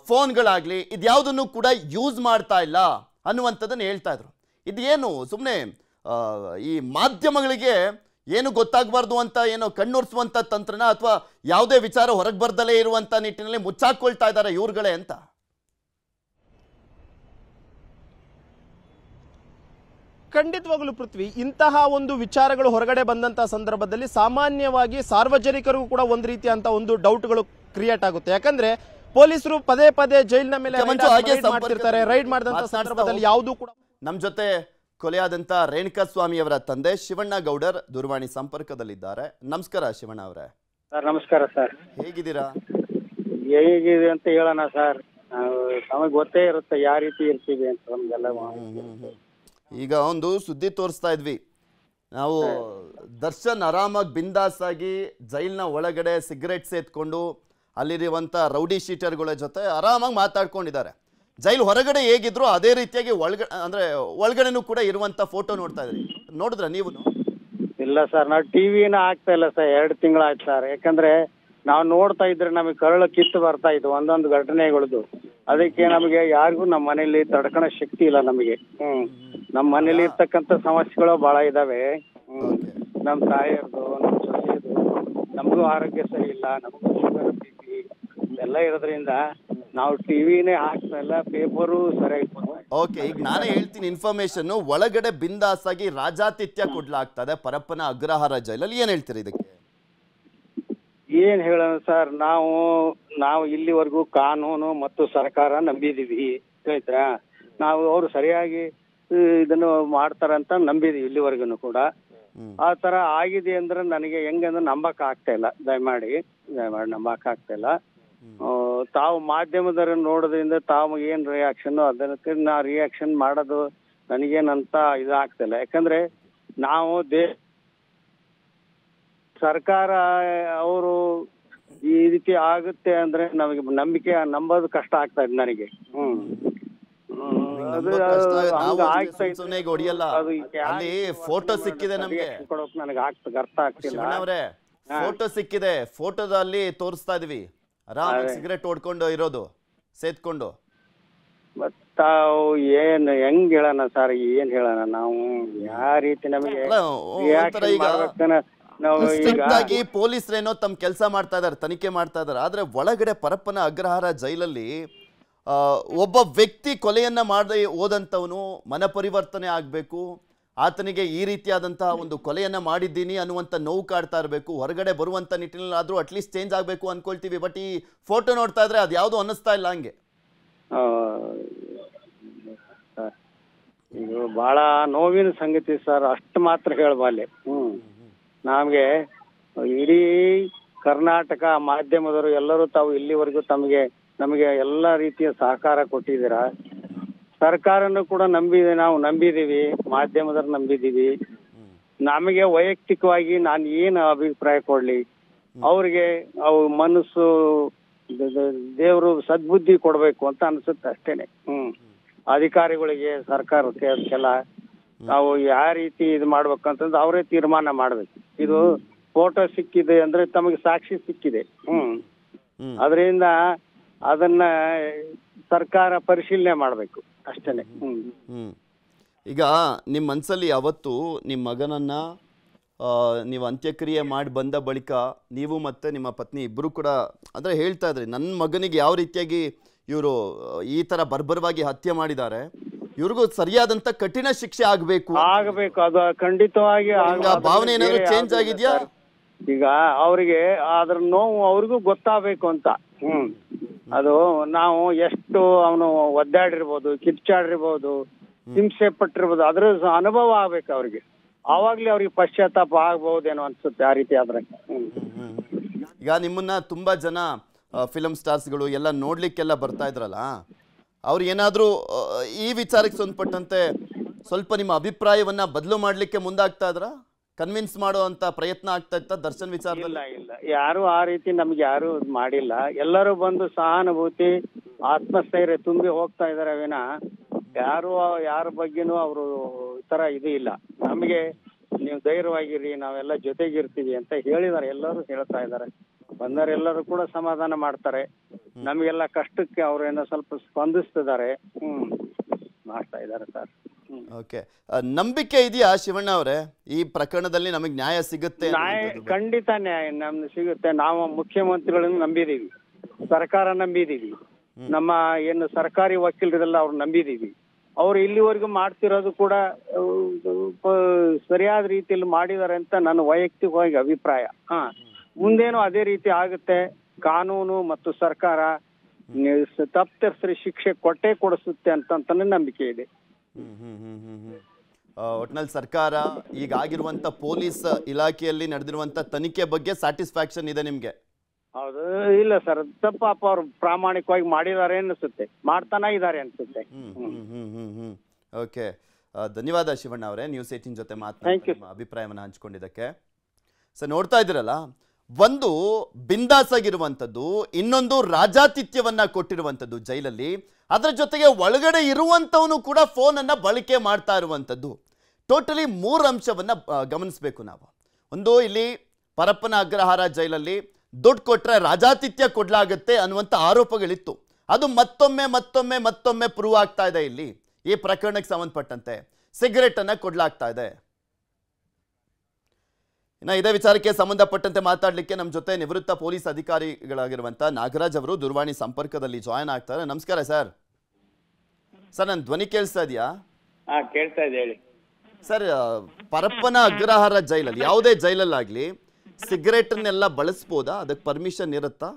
ಫೋನ್ಗಳಾಗಲಿ ಇದ್ಯಾವುದನ್ನು ಕೂಡ ಯೂಸ್ ಮಾಡ್ತಾ ಇಲ್ಲ ಅನ್ನುವಂಥದ್ದನ್ನು ಹೇಳ್ತಾ ಇದ್ರು. ಇದೇನು ಸುಮ್ಮನೆ ಈ ಮಾಧ್ಯಮಗಳಿಗೆ ಏನು ಗೊತ್ತಾಗಬಾರ್ದು ಅಂತ ಏನೋ ಕಣ್ಣೊರೆಸುವಂಥ ತಂತ್ರನ, ಅಥವಾ ಯಾವುದೇ ವಿಚಾರ ಹೊರಗೆ ಬರ್ದಲೇ ಇರುವಂಥ ನಿಟ್ಟಿನಲ್ಲಿ ಮುಚ್ಚಾಕೊಳ್ತಾ ಇದ್ದಾರೆ ಇವ್ರುಗಳೇ ಅಂತ? ಖಂಡಿತವಾಗಲೂ ಪೃಥ್ವಿ, ಇಂತಹ ಒಂದು ವಿಚಾರಗಳು ಹೊರಗಡೆ ಬಂದಂತಹ ಸಂದರ್ಭದಲ್ಲಿ ಸಾಮಾನ್ಯವಾಗಿ ಸಾರ್ವಜನಿಕರಿಗೂ ಕೂಡ ಒಂದು ರೀತಿಯಂತ ಒಂದು ಡೌಟ್ಗಳು ಕ್ರಿಯೇಟ್ ಆಗುತ್ತೆ. ಯಾಕಂದ್ರೆ ಪೊಲೀಸರು ಪದೇ ಪದೇ ಜೈಲಿನ ಮೇಲೆ ಮಾಡ್ತಿರ್ತಾರೆ. ರೈಡ್ ಮಾಡಿದಂತ ಸಂದರ್ಭದಲ್ಲಿ ಯಾವುದೂ ಕೂಡ. ನಮ್ಮ ಜೊತೆ ಕೊಲೆಯಾದಂತ ರೇಣುಕಾ ಸ್ವಾಮಿ ಅವರ ತಂದೆ ಶಿವಣ್ಣ ಗೌಡರ್ ದೂರವಾಣಿ ಸಂಪರ್ಕದಲ್ಲಿದ್ದಾರೆ. ನಮಸ್ಕಾರ ಶಿವಣ್ಣ ಅವರೇ. ಸರ್ ನಮಸ್ಕಾರ ಸರ್. ಹೇಗಿದ್ದೀರಾ? ಹೇಗಿದೆ ಅಂತ ಹೇಳೋಣ ಸರ್, ನಮಗೆ ಗೊತ್ತೇ ಇರುತ್ತೆ ಯಾವ ರೀತಿ ಇರ್ತೀವಿ ಅಂತ ನಮ್ಗೆಲ್ಲ. ಈಗ ಒಂದು ಸುದ್ದಿ ತೋರಿಸ್ತಾ ಇದ್ವಿ ನಾವು, ದರ್ಶನ್ ಆರಾಮಾಗಿ ಬಿಂದಾಸ್ ಆಗಿ ಜೈಲಿನ ಒಳಗಡೆ ಸಿಗರೇಟ್ ಸೇತ್ಕೊಂಡು ಅಲ್ಲಿರುವಂಥ ರೌಡಿ ಶೀಟರ್ಗಳ ಜೊತೆ ಆರಾಮಾಗಿ ಮಾತಾಡ್ಕೊಂಡಿದ್ದಾರೆ. ಜೈಲು ಹೊರಗಡೆ ಹೇಗಿದ್ರು ಅದೇ ರೀತಿಯಾಗಿ ಒಳಗಡೆನೂ ಕೂಡ ಇರುವಂಥ ಫೋಟೋ ನೋಡ್ತಾ ಇದ್ರಿ, ನೋಡಿದ್ರ ನೀವು? ಇಲ್ಲ ಸರ್, ನಾವು ಟಿವಿನ ಆಗ್ತಾ ಇಲ್ಲ ಸರ್, 2 ತಿಂಗಳಾಯ್ತು ಸರ್. ಯಾಕಂದ್ರೆ ನಾವು ನೋಡ್ತಾ ಇದ್ರೆ ನಮಗೆ ಕರಳು ಕಿತ್ತು ಬರ್ತಾ ಇತ್ತು ಒಂದೊಂದು ಘಟನೆಗಳದ್ದು. ಅದಕ್ಕೆ ನಮಗೆ ಯಾರಿಗೂ ನಮ್ಮ ಮನೇಲಿ ತಡ್ಕೊಳೋ ಶಕ್ತಿ ಇಲ್ಲ ನಮಗೆ. ನಮ್ಮ ಮನೇಲಿ ಇರ್ತಕ್ಕಂಥ ಸಮಸ್ಯೆಗಳು ಬಹಳ ಇದಾವೆ. ನಮ್ಮ ತಾಯಿಯರ್ದು, ನಮ್ಮ ಸೊಸೆದು, ನಮಗೂ ಆರೋಗ್ಯ ಸರಿ ಇಲ್ಲ, ನಮಗೂ ಶುಗರ್ BP ಎಲ್ಲ ಇರೋದ್ರಿಂದ ನಾವು ಟಿವಿನೇ ಹಾಕ್ತಾ ಇಲ್ಲ, ಪೇಪರು ಸರಿಯಾಗಿ. ಓಕೆ, ಈಗ ನಾನೇ ಹೇಳ್ತೀನಿ ಇನ್ಫಾರ್ಮೇಶನ್. ಒಳಗಡೆ ಬಿಂದಾಸಾಗಿ ರಾಜಾತಿಥ್ಯ ಕೊಡ್ಲಾಗ್ತದೆ ಪರಪ್ಪನ ಅಗ್ರಹಾರ ಜೈಲಲ್ಲಿ. ಏನ್ ಹೇಳ್ತೀರಿ ಇದಕ್ಕೆ? ಏನ್ ಹೇಳೋಣ ಸರ್, ನಾವು ಇಲ್ಲಿವರೆಗೂ ಕಾನೂನು ಮತ್ತು ಸರ್ಕಾರ ನಂಬಿದೀವಿ, ಆಯ್ತಾ? ನಾವು ಅವರು ಸರಿಯಾಗಿ ಇದನ್ನು ಮಾಡ್ತಾರಂತ ನಂಬಿದೀವಿ ಇಲ್ಲಿವರೆಗೂ ಕೂಡ. ಆ ತರ ಆಗಿದೆ ಅಂದ್ರೆ ನನಗೆ ಹೆಂಗಂದ್ರೆ ನಂಬಕ್ ಆಗ್ತಾ ಇಲ್ಲ. ದಯಮಾಡಿ ನಂಬಕ್ ಆಗ್ತಾ ಇಲ್ಲ. ತಾವು ಮಾಧ್ಯಮದವ್ರ ನೋಡೋದ್ರಿಂದ ತಾವು ಏನ್ ರಿಯಾಕ್ಷನ್ ಅದಕ್ಕೆ ನಾ ರಿಯಾಕ್ಷನ್ ಮಾಡೋದು ನನಗೇನಂತ ಇದಾಗ್ತಿಲ್ಲ. ಯಾಕಂದ್ರೆ ನಾವು ಸರ್ಕಾರ ಅವರು ಈ ರೀತಿ ಆಗುತ್ತೆ ಅಂದ್ರೆ ನಮಗೆ ನಂಬೋದು ಕಷ್ಟ ಆಗ್ತಾ ಇದೆ ನನಗೆ. ಅಲ್ಲಿ ಫೋಟೋ ಸಿಕ್ಕಿದೆ ನಮ್ಗೆ, ನನಗೆ ಅರ್ಥ ಆಗ್ತಿಲ್ಲ. ಫೋಟೋ ಸಿಕ್ಕಿದೆ, ಫೋಟೋದಲ್ಲಿ ತೋರಿಸ್ತಾ ಇದೀವಿ ಆರಾಮಾಗಿ ಸಿಗರೇಟ್ ಓಡ್ಕೊಂಡು ಇರೋದು ಸೇತ್ಕೊಂಡು. ತಾವು ಹೆಂಗ್ ಹೇಳೋಣ ಸರ್, ಏನ್ ಹೇಳೋಣ ನಾವು? ಯಾವ ರೀತಿ ನಮಗೆ ಪೊಲೀಸರೇನೋ ತಮ್ಮ ಕೆಲಸ ಮಾಡ್ತಾ ಇದಾರೆ, ತನಿಖೆ ಮಾಡ್ತಾ ಇದಾರೆ. ಆದ್ರೆ ಒಳಗಡೆ ಪರಪ್ಪನ ಅಗ್ರಹಾರ ಜೈಲಲ್ಲಿ ಒಬ್ಬ ವ್ಯಕ್ತಿ ಕೊಲೆಯನ್ನ ಮಾಡದೆ ಹೋದಂಥವನು ಮನಪರಿವರ್ತನೆ ಆಗ್ಬೇಕು, ಆತನಿಗೆ ಈ ರೀತಿಯಾದಂತಹ ಒಂದು ಕೊಲೆಯನ್ನ ಮಾಡಿದ್ದೀನಿ ಅನ್ನುವಂಥ ನೋವು ಕಾಡ್ತಾ ಇರಬೇಕು. ಹೊರಗಡೆ ಬರುವಂಥ ನಿಟ್ಟಿನಲ್ಲಿ ಆದ್ರೂ ಅಟ್ಲೀಸ್ಟ್ ಚೇಂಜ್ ಆಗಬೇಕು ಅನ್ಕೊಳ್ತೀವಿ. ಬಟ್ ಈ ಫೋಟೋ ನೋಡ್ತಾ ಇದ್ರೆ ಅದು ಯಾವುದು ಅನ್ನಿಸ್ತಾ ಇಲ್ಲ ಹಂಗೆ. ಇದು ಬಹಳ ನೋವಿನ ಸಂಗತಿ ಸರ್, ಅಷ್ಟು ಮಾತ್ರ ಹೇಳಬಲ್ಲೆ. ನಮಗೆ ಇಡೀ ಕರ್ನಾಟಕ ಮಾಧ್ಯಮದವರು ಎಲ್ಲರೂ ತಾವು ಇಲ್ಲಿವರೆಗೂ ನಮಗೆ ಎಲ್ಲ ರೀತಿಯ ಸಹಕಾರ ಕೊಟ್ಟಿದ್ದೀರಾ. ಸರ್ಕಾರನು ಕೂಡ ನಾವು ನಂಬಿದೀವಿ, ಮಾಧ್ಯಮದವ್ರು ನಂಬಿದೀವಿ. ನಮಗೆ ವೈಯಕ್ತಿಕವಾಗಿ ನಾನು ಏನು ಅಭಿಪ್ರಾಯ ಕೊಡ್ಲಿ, ಅವ್ರಿಗೆ ಅವು ಮನಸ್ಸು ದೇವರು ಸದ್ಬುದ್ಧಿ ಕೊಡ್ಬೇಕು ಅಂತ ಅನ್ಸುತ್ತೆ ಅಷ್ಟೇನೆ. ಅಧಿಕಾರಿಗಳಿಗೆ, ಸರ್ಕಾರಕ್ಕೆ ಅದಕ್ಕೆಲ್ಲ ನಾವು ಯಾವ ರೀತಿ ಇದು ಮಾಡ್ಬೇಕಂತಂದ್ರೆ ಅವರೇ ತೀರ್ಮಾನ ಮಾಡ್ಬೇಕು. ಇದು ಫೋಟೋ ಸಿಕ್ಕಿದೆ ಅಂದ್ರೆ ತಮಗೆ ಸಾಕ್ಷಿ ಸಿಕ್ಕಿದೆ, ಅದರಿಂದ ಅದನ್ನ ಸರ್ಕಾರ ಪರಿಶೀಲನೆ ಮಾಡ್ಬೇಕು ಅಷ್ಟೇನೆ. ಈಗ ನಿಮ್ಮ ಮನಸ್ಸಲ್ಲಿ ಯಾವತ್ತು ನಿಮ್ಮ ಮಗನನ್ನ ನೀವು ಅಂತ್ಯಕ್ರಿಯೆ ಮಾಡಿ ಬಂದ ಬಳಿಕ ನೀವು ಮತ್ತೆ ನಿಮ್ಮ ಪತ್ನಿ ಇಬ್ಬರು ಕೂಡ ಅಂದ್ರೆ ಹೇಳ್ತಾ ಇದ್ರಿ, ನನ್ನ ಮಗನಿಗೆ ಯಾವ ರೀತಿಯಾಗಿ ಇವರು ಈ ತರ ಬರ್ಬರವಾಗಿ ಹತ್ಯೆ ಮಾಡಿದ್ದಾರೆ, ಇವ್ರಿಗೂ ಸರಿಯಾದಂತ ಕಠಿಣ ಶಿಕ್ಷೆ ಆಗಬೇಕು ಅದು ಖಂಡಿತವಾಗಿ. ಭಾವನೆ ಏನಾದ್ರು ಚೇಂಜ್ ಆಗಿದ್ಯಾ? ಈಗ ಅವ್ರಿಗೆ ಅದ್ರ ನೋವು ಅವ್ರಿಗೂ ಗೊತ್ತಾಗಬೇಕು ಅಂತ. ಅದು ನಾವು ಎಷ್ಟು ಅವನು ಒದ್ದಾಡಿರ್ಬೋದು, ಕಿರ್ಚಾಡಿರ್ಬೋದು, ಹಿಂಸೆ ಪಟ್ಟಿರ್ಬೋದು, ಅದ್ರ ಅನುಭವ ಆಗ್ಬೇಕು ಅವ್ರಿಗೆ. ಆವಾಗ್ಲೇ ಅವ್ರಿಗೆ ಪಶ್ಚಾತ್ತಾಪ ಆಗ್ಬಹುದೇನೋ ಅನ್ಸುತ್ತೆ ಆ ರೀತಿ ಆದ್ರೆ. ಈಗ ನಿಮ್ಮನ್ನ ತುಂಬಾ ಜನ ಫಿಲಂ ಸ್ಟಾರ್ಸ್ಗಳು ಎಲ್ಲ ನೋಡ್ಲಿಕ್ಕೆಲ್ಲ ಬರ್ತಾ ಇದ್ರಲ್ಲ, ಅವ್ರು ಏನಾದ್ರೂ ಈ ವಿಚಾರಕ್ಕೆ ಸಂಬಂಧಪಟ್ಟಂತೆ ಸ್ವಲ್ಪ ನಿಮ್ಮ ಅಭಿಪ್ರಾಯವನ್ನ ಬದಲು ಮಾಡ್ಲಿಕ್ಕೆ ಮುಂದಾಗ್ತಾ ಇದ್ರ? ಕನ್ವಿನ್ಸ್ ಮಾಡುವಂತ ಪ್ರಯತ್ನ ಆಗ್ತಾ ಇತ್ತ ದರ್ಶನ್ ವಿಚಾರದಲ್ಲಿ? ಇಲ್ಲ, ಯಾರು ಆ ರೀತಿ ನಮ್ಗೆ ಯಾರು ಮಾಡಿಲ್ಲ. ಎಲ್ಲರೂ ಬಂದು ಸಹಾನುಭೂತಿ ಆತ್ಮಸ್ಥೈರ್ಯ ತುಂಬಿ ಹೋಗ್ತಾ ಇದಾರೆ ವಿನ ಯಾರ ಬಗ್ಗೆನೂ ಅವರು ಈ ತರ ಇದು ಇಲ್ಲ. ನಮಗೆ ನೀವು ಧೈರ್ಯವಾಗಿರಿ, ನಾವೆಲ್ಲ ಜೊತೆಗಿರ್ತೀವಿ ಅಂತ ಹೇಳಿದಾರೆ, ಎಲ್ಲರೂ ಹೇಳ್ತಾ ಇದ್ದಾರೆ. ಬಂದವರೆಲ್ಲರೂ ಕೂಡ ಸಮಾಧಾನ ಮಾಡ್ತಾರೆ. ನಮಗೆಲ್ಲ ಕಷ್ಟಕ್ಕೆ ಅವ್ರೇನೋ ಸ್ವಲ್ಪ ಸ್ಪಂದಿಸ್ತಿದ್ದಾರೆ. ಮಾಡ್ತಾ ಇದ್ದಾರೆ ಸರ್. ಓಕೆ, ನಂಬಿಕೆ ಇದೆಯಾ ಶಿವಣ್ಣ ಅವರೇ ಈ ಪ್ರಕರಣದಲ್ಲಿ ನಮಗೆ ನ್ಯಾಯ ಸಿಗುತ್ತೆ? ಖಂಡಿತ ನ್ಯಾಯ ನಮ್ಗೆ ಸಿಗುತ್ತೆ. ನಾವು ಮುಖ್ಯಮಂತ್ರಿಗಳನ್ನು ನಂಬಿದೀವಿ, ಸರ್ಕಾರ ನಂಬಿದೀವಿ, ನಮ್ಮ ಏನು ಸರ್ಕಾರಿ ವಕೀಲರಿಗೆಲ್ಲ ಅವ್ರು ನಂಬಿದೀವಿ. ಅವ್ರು ಇಲ್ಲಿವರೆಗೂ ಮಾಡ್ತಿರೋದು ಕೂಡ ಸರಿಯಾದ ರೀತಿಯಲ್ಲಿ ಮಾಡಿದ್ದಾರೆ ಅಂತ ನನ್ನ ವೈಯಕ್ತಿಕವಾಗಿ ಅಭಿಪ್ರಾಯ. ಮುಂದೇನು ಅದೇ ರೀತಿ ಆಗುತ್ತೆ. ಕಾನೂನು ಮತ್ತು ಸರ್ಕಾರ ತಪ್ಪಿತಸ್ಥರ ಶಿಕ್ಷೆ ಕೊಡಿಸುತ್ತೆ ಅಂತ ನಂಬಿಕೆ ಇದೆ. ಒಟ್ನಲ್ಲಿ ಸರ್ಕಾರ ಈಗ ಆಗಿರುವಂತ ಪೊಲೀಸ್ ಇಲಾಖೆಯಲ್ಲಿ ನಡೆದಿರುವಂತ ತನಿಖೆ ಬಗ್ಗೆ ಸ್ಯಾಟಿಸ್ಫ್ಯಾಕ್ಷನ್ ಇದೆ ನಿಮ್ಗೆ? ಹೌದು, ಇಲ್ಲ ಸರ್, ತಪ್ಪ ಅವ್ರು ಪ್ರಾಮಾಣಿಕವಾಗಿ ಮಾಡಿದ್ದಾರೆ ಅನಿಸುತ್ತೆ, ಮಾಡ್ತಾನೆ ಇದ್ದಾರೆ ಅನ್ಸುತ್ತೆ. ಓಕೆ, ಧನ್ಯವಾದ ಶಿವಣ್ಣ ಅವರೇ, ನ್ಯೂಸ್ 18 ಜೊತೆ ಮಾತನಾಡಿ ಅಭಿಪ್ರಾಯವನ್ನು ಹಂಚಿಕೊಂಡಿದ್ದಕ್ಕೆ. ಸರ್, ನೋಡ್ತಾ ಇದ್ದೀರಲ್ಲ, ಒಂದು ಬಿಂದಾಸ್ ಆಗಿರುವಂಥದ್ದು, ಇನ್ನೊಂದು ರಾಜಾತಿಥ್ಯವನ್ನ ಕೊಟ್ಟಿರುವಂಥದ್ದು ಜೈಲಲ್ಲಿ, ಅದರ ಜೊತೆಗೆ ಒಳಗಡೆ ಇರುವಂಥವನು ಕೂಡ ಫೋನನ್ನು ಬಳಕೆ ಮಾಡ್ತಾ ಇರುವಂಥದ್ದು. ಟೋಟಲಿ 3 ಅಂಶವನ್ನು ಗಮನಿಸಬೇಕು ನಾವು. ಒಂದು, ಇಲ್ಲಿ ಪರಪ್ಪನ ಅಗ್ರಹಾರ ಜೈಲಲ್ಲಿ ದುಡ್ಡು ಕೊಟ್ಟರೆ ರಾಜಾತಿಥ್ಯ ಕೊಡಲಾಗುತ್ತೆ ಅನ್ನುವಂಥ ಆರೋಪಗಳಿತ್ತು. ಅದು ಮತ್ತೊಮ್ಮೆ ಪ್ರೂವ್ ಆಗ್ತಾ ಇದೆ. ಇಲ್ಲಿ ಈ ಪ್ರಕರಣಕ್ಕೆ ಸಂಬಂಧಪಟ್ಟಂತೆ ಸಿಗರೇಟನ್ನು ಕೊಡಲಾಗ್ತಾ ಇದೆ. ಇನ್ನು ಇದೇ ವಿಚಾರಕ್ಕೆ ಸಂಬಂಧಪಟ್ಟಂತೆ ಮಾತಾಡಲಿಕ್ಕೆ ನಮ್ಮ ಜೊತೆ ನಿವೃತ್ತ ಪೊಲೀಸ್ ಅಧಿಕಾರಿಗಳಾಗಿರುವಂಥ ನಾಗರಾಜ್ ಅವರು ದೂರವಾಣಿ ಸಂಪರ್ಕದಲ್ಲಿ ಜಾಯ್ನ್ ಆಗ್ತಾರೆ. ನಮಸ್ಕಾರ ಸರ್. ಸರ್, ನನ್ನ ಧ್ವನಿ ಕೇಳಿಸ್ತಾ ಇದೆಯಾ? ಕೇಳ್ತಾ ಇದೆ, ಹೇಳಿ ಸರ್. ಪರಪ್ಪನ ಅಗ್ರಹಾರ ಜೈಲಲ್ಲಿ, ಯಾವುದೇ ಜೈಲಲ್ಲಾಗಲಿ ಸಿಗರೇಟನ್ನೆಲ್ಲ ಬಳಸ್ಬೋದಾ? ಅದಕ್ಕೆ ಪರ್ಮಿಷನ್ ಇರುತ್ತಾ?